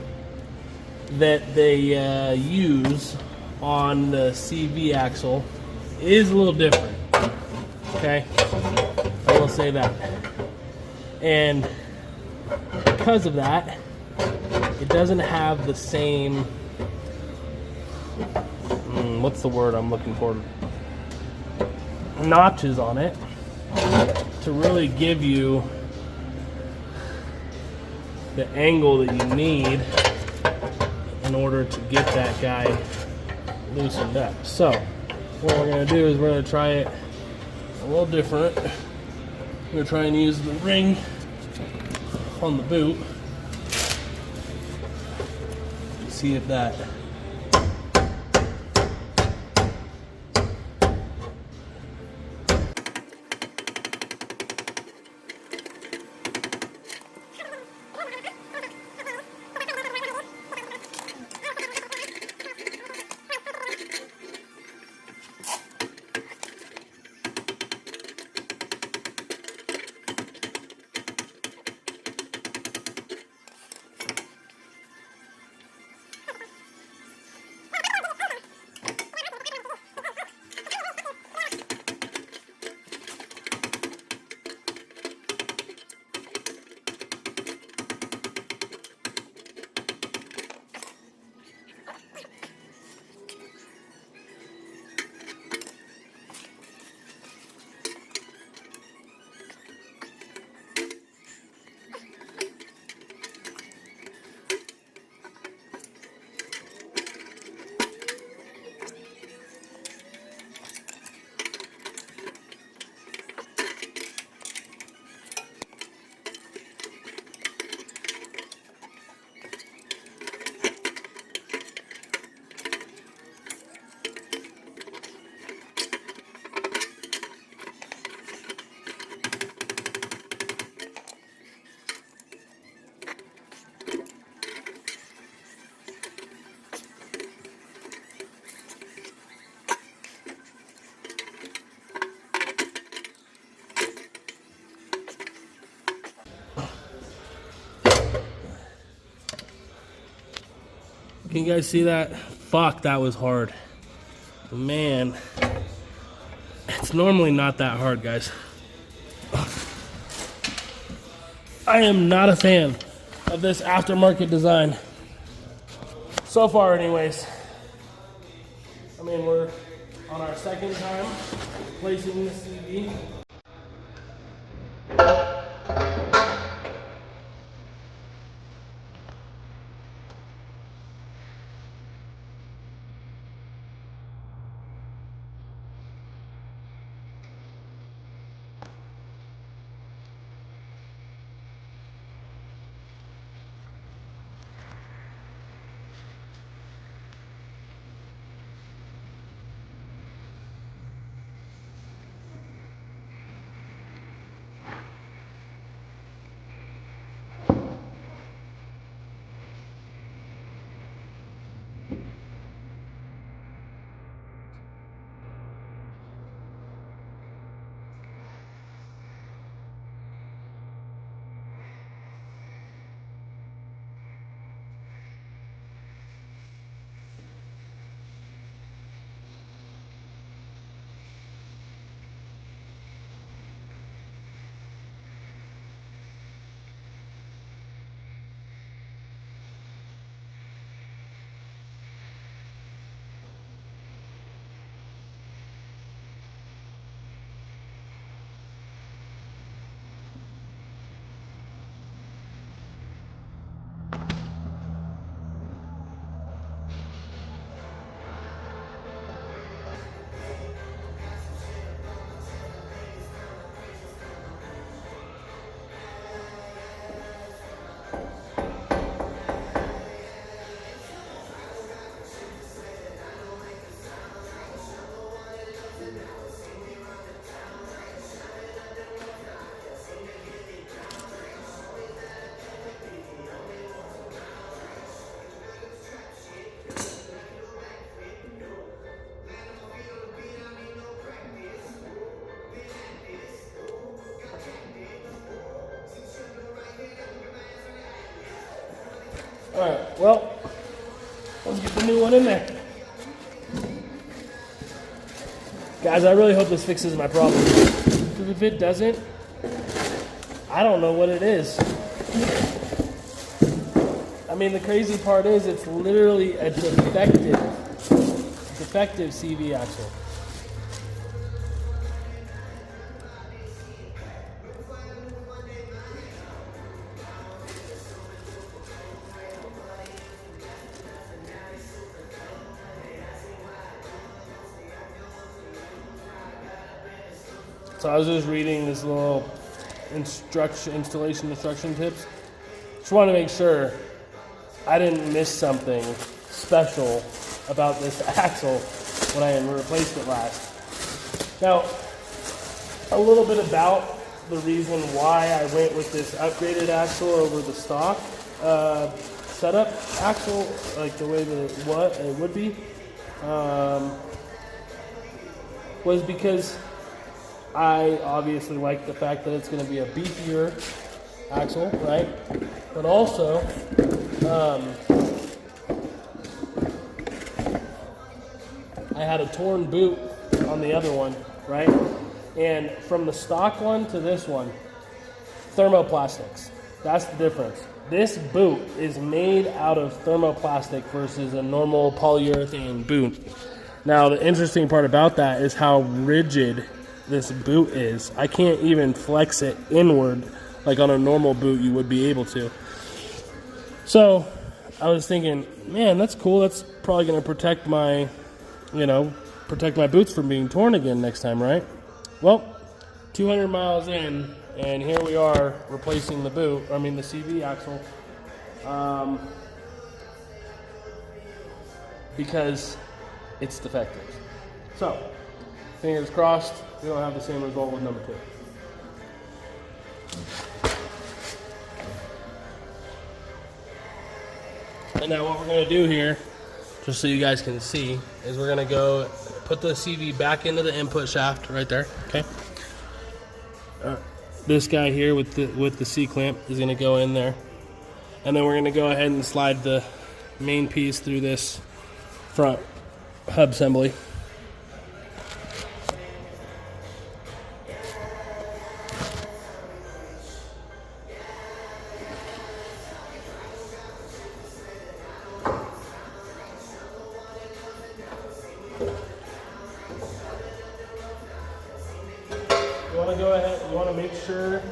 A: that they use on the CV axle is a little different. Okay, I will say that. And because of that, it doesn't have the same, what's the word I'm looking for? Notches on it to really give you the angle that you need in order to get that guy loosened up. So what we're going to do is we're going to try it a little different. I'm gonna try and use the ring on the boot. See if that Can you guys see that? Fuck, that was hard. Man, it's normally not that hard, guys. I am not a fan of this aftermarket design. So far, anyways. I mean, we're on our second time placing this CV. Alright, well, let's get the new one in there. Guys, I really hope this fixes my problem. Because if it doesn't, I don't know what it is. I mean, the crazy part is it's literally a defective CV axle. So I was just reading this little installation instruction tips. Just want to make sure I didn't miss something special about this axle when I replaced it last. Now, a little bit about the reason why I went with this upgraded axle over the stock setup axle, like the way that it would be, was because I obviously like the fact that it's going to be a beefier axle, right? But also, I had a torn boot on the other one, right? And from the stock one to this one, thermoplastics. That's the difference. This boot is made out of thermoplastic versus a normal polyurethane boot. Now, the interesting part about that is how rigid this boot is. I can't even flex it inward like on a normal boot you would be able to. So I was thinking, man, that's cool. That's probably going to protect my boots from being torn again next time, right? Well, 200 miles in, and here we are replacing the CV axle, because it's defective. So, fingers crossed, we don't have the same result with number 2. And now what we're going to do here, just so you guys can see, is we're going to go put the CV back into the input shaft right there, okay? This guy here with the C-clamp is going to go in there. And then we're going to go ahead and slide the main piece through this front hub assembly. You want to make sure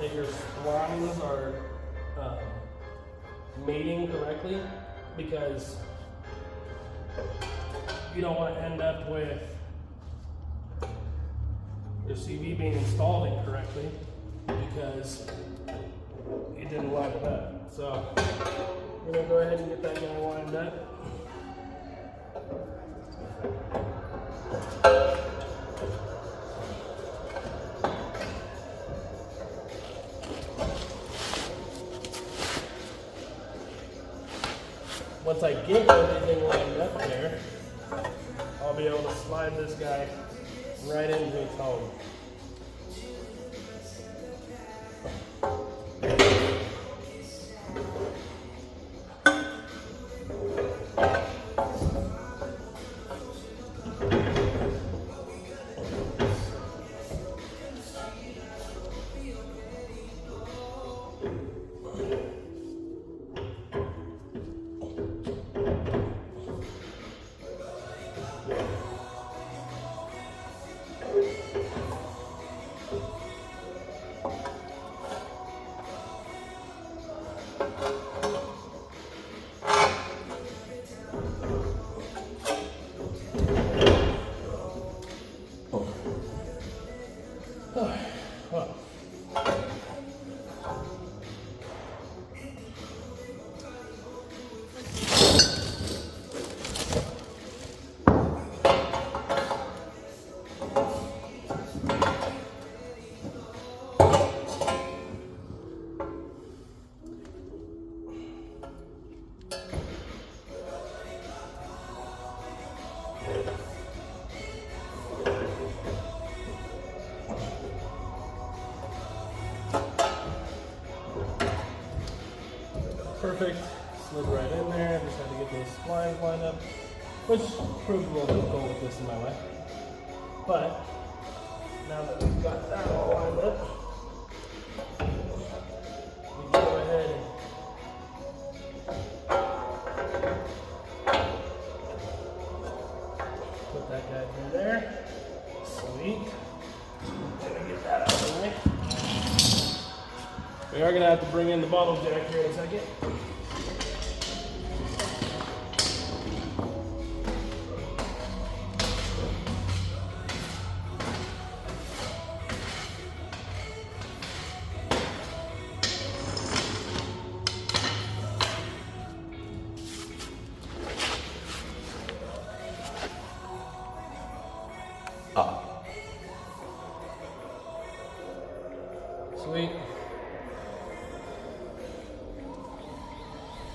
A: that your splines are mating correctly, because you don't want to end up with your CV being installed incorrectly because you didn't line it up. So we're going to go ahead and get that guy lined up. Once I get everything lined up there, I'll be able to slide this guy right into its home. Perfect, slid right in there. Just had to get those splines lined up, which proved a little difficult with this in my way. But now that we've got that all lined up, we can go ahead and put that guy through there. Sweet. Gonna get that out of the way. We are going to have to bring in the bottle jack here in a second. Sweet.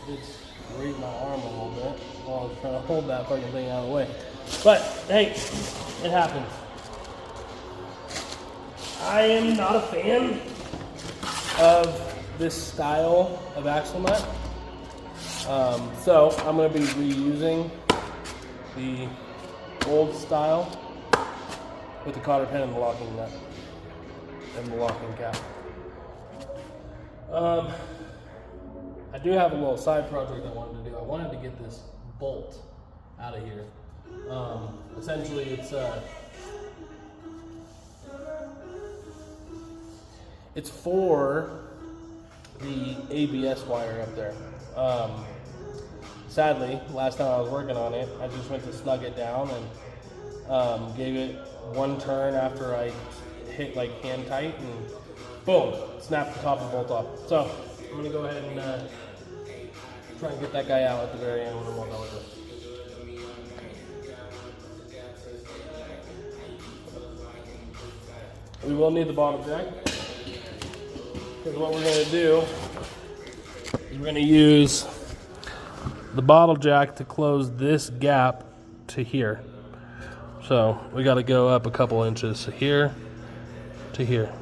A: It's grating my arm a little bit while I was trying to hold that fucking thing out of the way. But hey, it happens. I am not a fan of this style of axle nut. So I'm going to be reusing the old style with the cotter pin and the locking nut and the locking cap. I do have a little side project I wanted to do. I wanted to get this bolt out of here. Essentially, it's for the ABS wire up there. Sadly, last time I was working on it, I just went to snug it down and gave it one turn after I hit like hand tight, and boom, snapped the top of the bolt off. So I'm gonna go ahead and try and get that guy out at the very end when I'm all done with this. We will need the bottom jack, because what we're going to do is we're going to use the bottle jack to close this gap to here. So we got to go up a couple inches here to here.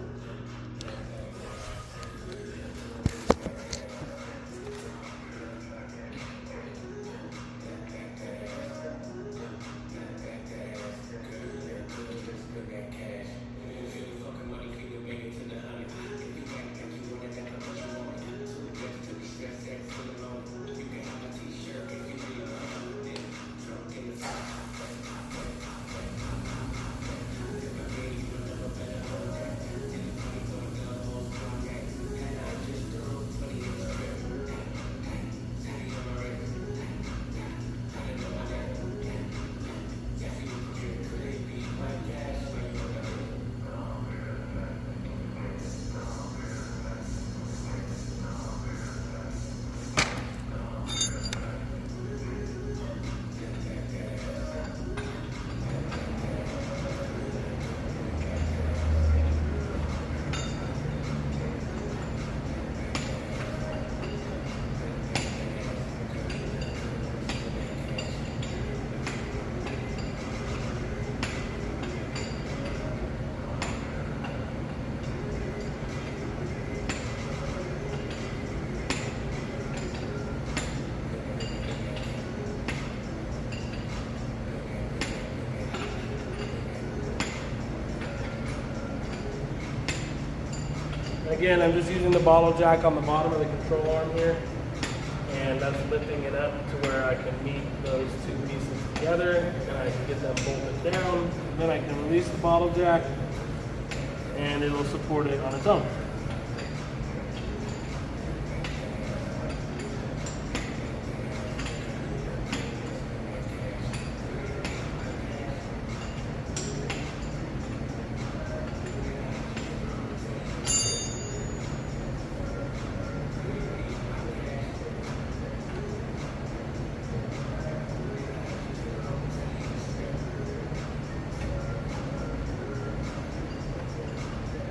A: Again, I'm just using the bottle jack on the bottom of the control arm here, and that's lifting it up to where I can meet those two pieces together, and I can get them bolted down. Then I can release the bottle jack, and it'll support it on its own.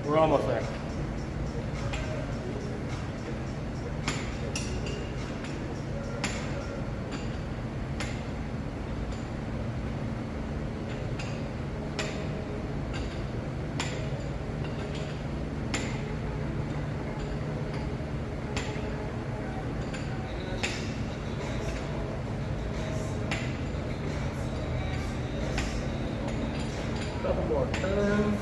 A: We're almost there. Couple more turns.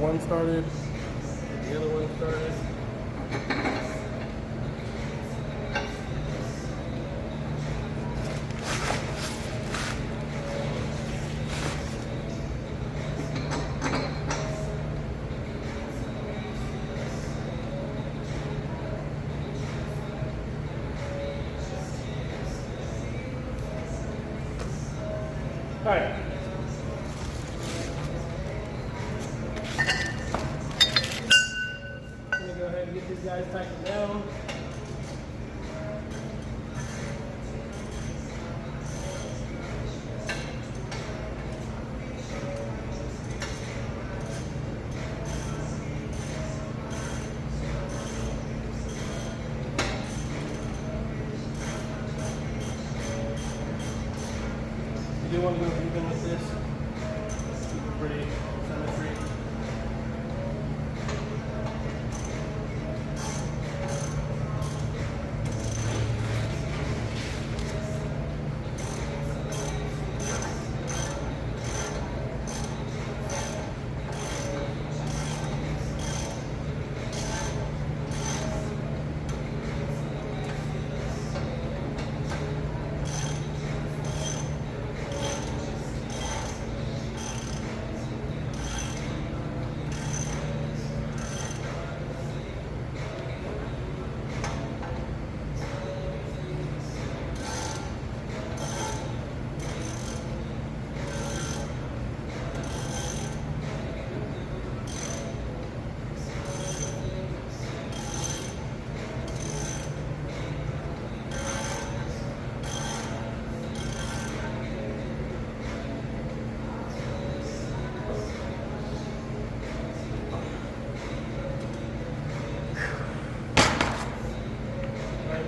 A: one started, get the other one started. All right. I'm gonna go ahead and get these guys tightened down. You do want to go even with this. Keep it pretty symmetry.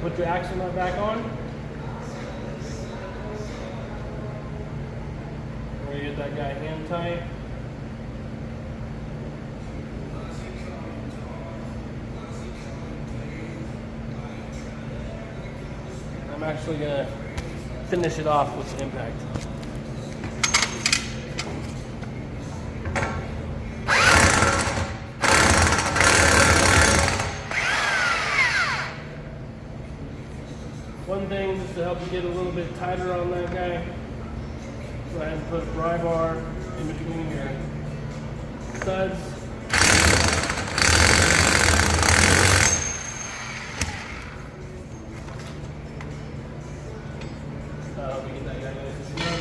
A: Put your action nut back on. We're gonna get that guy hand tight. I'm actually gonna finish it off with the impact. One thing, just to help you get a little bit tighter on that guy, go ahead and put a pry bar in between your studs. That'll get that guy nice and snug.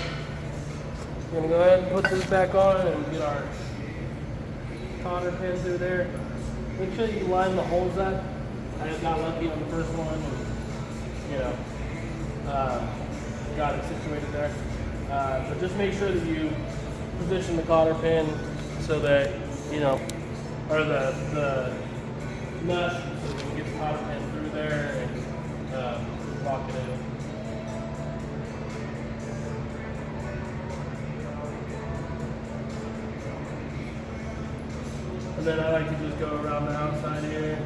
A: We're gonna go ahead and put this back on and get our cotter pin through there. Make sure you line the holes up. I just got lucky on the first one. And, got it situated there. But just make sure that you position the cotter pin so that, or the nut, so that you can get the cotter pin through there and lock it in. And then I like to just go around the outside here.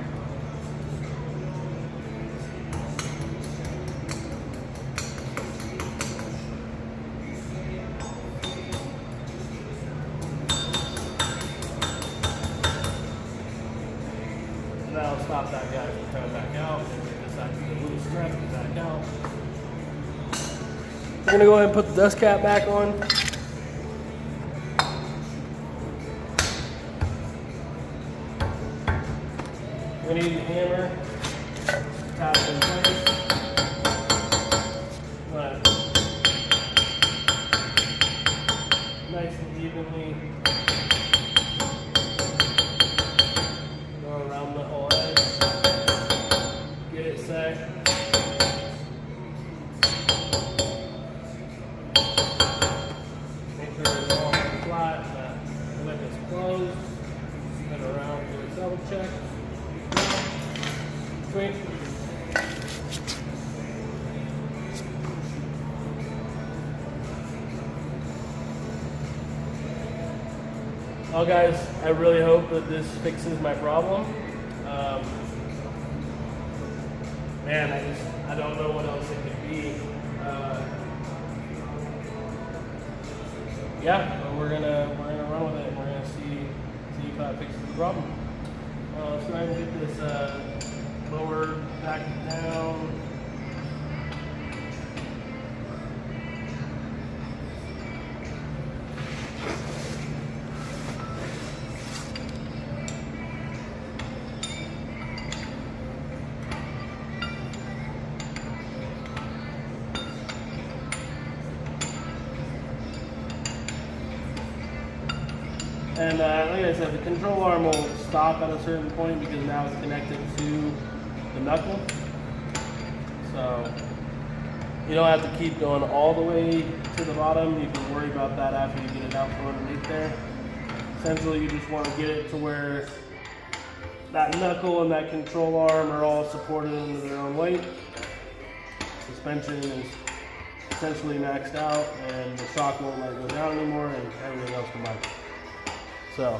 A: That'll stop that guy from coming back out. If they decide to get a little strap it back out. We're gonna go ahead and put the dust cap back on. We're gonna use a hammer, tap it in place. Nice and evenly. Around the whole edge, get it set. Make sure it's all flat, that the lip is closed. Spin around, do a double check. Sweet. Well guys, I really hope that this fixes my problem. Man, I don't know what else it could be. Yeah, but we're gonna run with it. We're gonna see if that fixes the problem. Let's go ahead and get this lower back down. And like I said, the control arm will stop at a certain point because now it's connected to the knuckle. So you don't have to keep going all the way to the bottom. You can worry about that after you get it out from underneath there. Essentially, you just want to get it to where that knuckle and that control arm are all supported under their own weight. Suspension is essentially maxed out, and the shock won't let it go down anymore, and everything else combined. So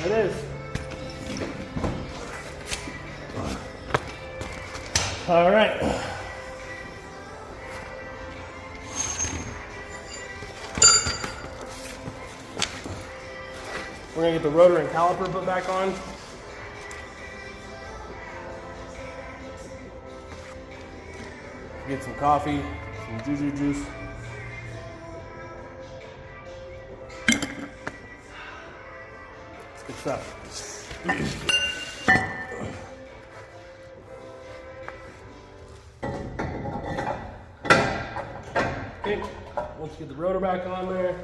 A: there it is. All right. We're gonna get the rotor and caliper put back on. Get some coffee, some juju juice. Good stuff. Okay, once you get the rotor back on there,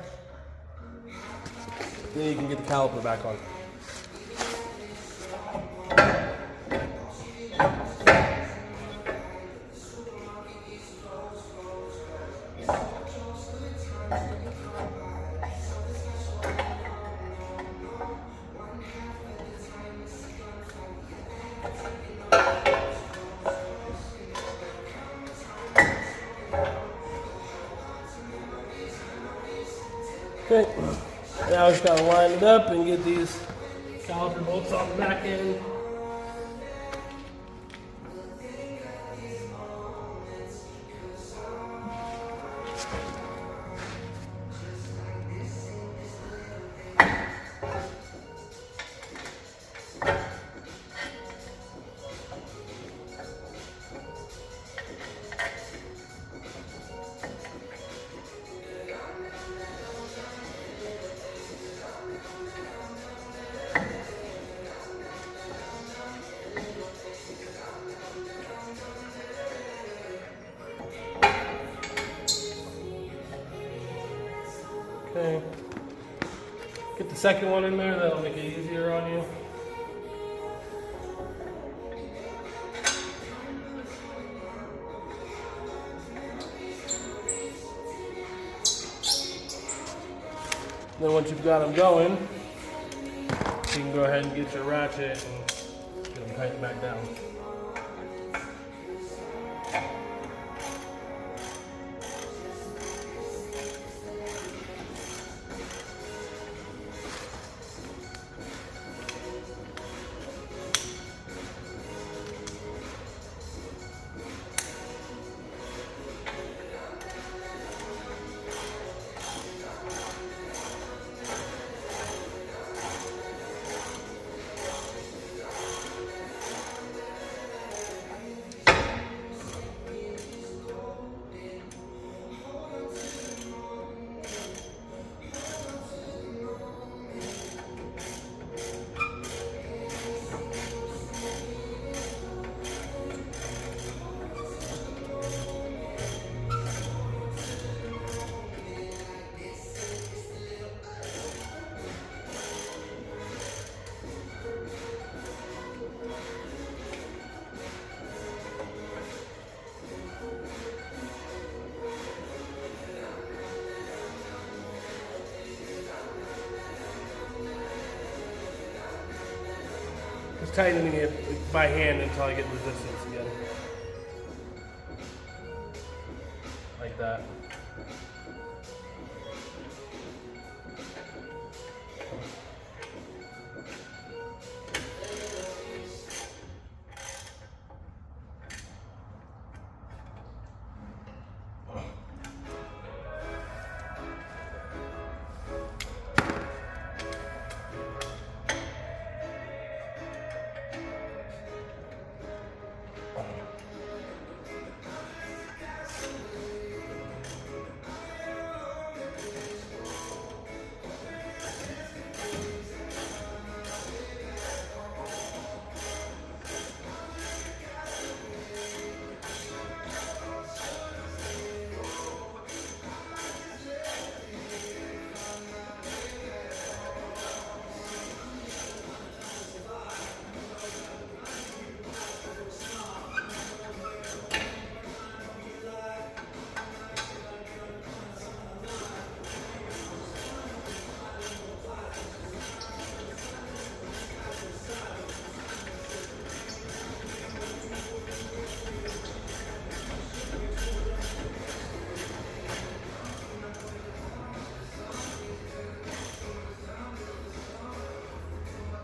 A: then you can get the caliper back on. Okay, now we just gotta line it up and get these caliper bolts on the back end. Okay. Get the second one in there, that'll make it easier on you. Then once you've got them going, you can go ahead and get your ratchet and get them tightened back down. tightening it by hand until I get resistance again. Like that.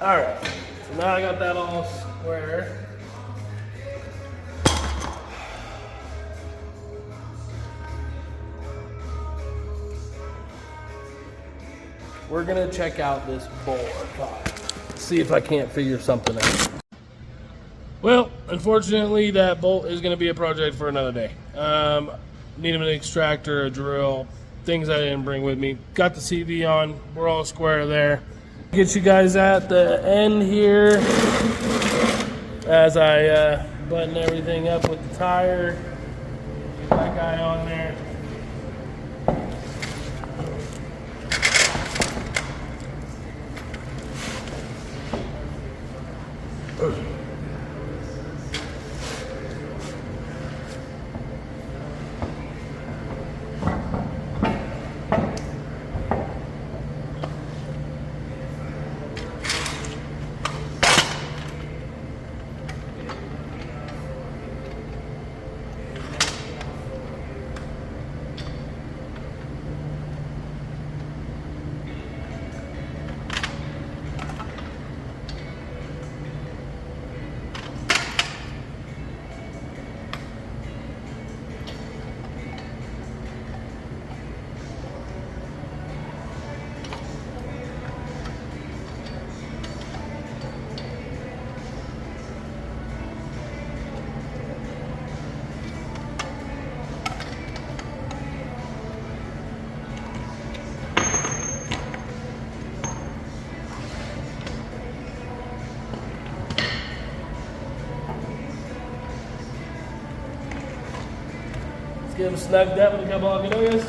A: All right, so now I got that all square. We're gonna check out this bolt. See if I can't figure something out. Well, unfortunately, that bolt is gonna be a project for another day. Need an extractor, a drill, things I didn't bring with me. Got the CV on, we're all square there. Get you guys at the end here as I button everything up with the tire. Get that guy on there. Let's get them snugged up with a couple of videos.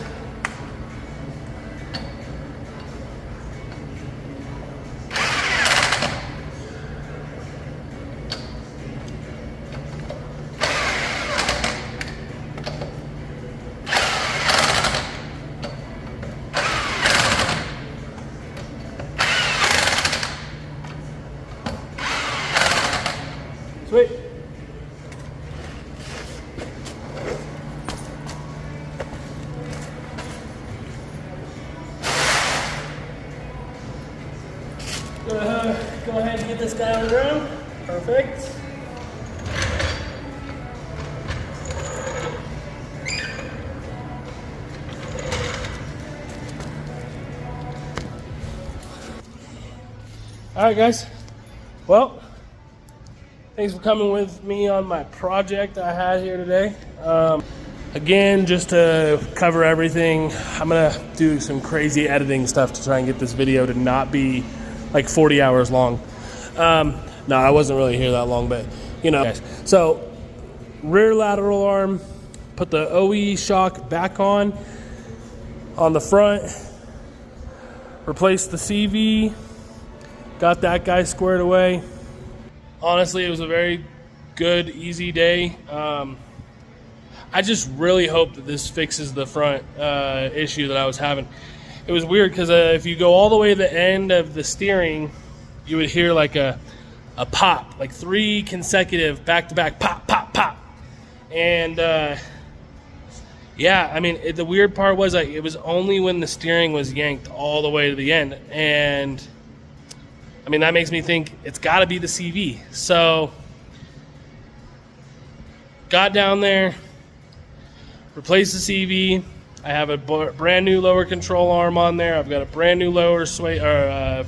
A: Sweet. Go ahead and get this guy on the ground. Perfect. All right, guys. Well, thanks for coming with me on my project I had here today. Again, just to cover everything, I'm gonna do some crazy editing stuff to try and get this video to not be like 40 hours long. No, I wasn't really here that long, but you know. So, rear lateral arm, put the OE shock back on the front, replace the CV, got that guy squared away. Honestly, it was a very good, easy day. I just really hope that this fixes the front issue that I was having. It was weird because if you go all the way to the end of the steering, you would hear like a a pop, like 3 consecutive back-to-back pop, pop, pop. And yeah, I mean, the weird part was like it was only when the steering was yanked all the way to the end. And I mean, that makes me think it's got to be the CV. So got down there, replaced the CV. I have a brand new lower control arm on there. I've got a brand new lower sway or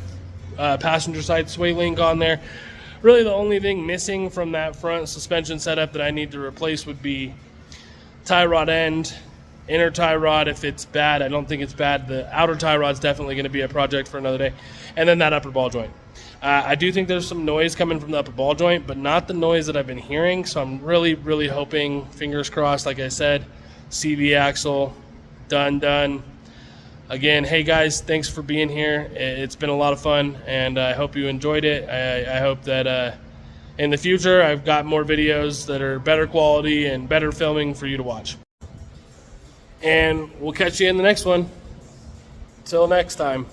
A: passenger side sway link on there. Really, the only thing missing from that front suspension setup that I need to replace would be tie rod end, inner tie rod. If it's bad, I don't think it's bad. The outer tie rod's definitely going to be a project for another day. And then that upper ball joint. I do think there's some noise coming from the upper ball joint, but not the noise that I've been hearing. So I'm really, really hoping, fingers crossed, like I said, CV axle, done. Again, hey guys, thanks for being here. It's been a lot of fun, and I hope you enjoyed it. I hope that in the future I've got more videos that are better quality and better filming for you to watch. And we'll catch you in the next one. Till next time.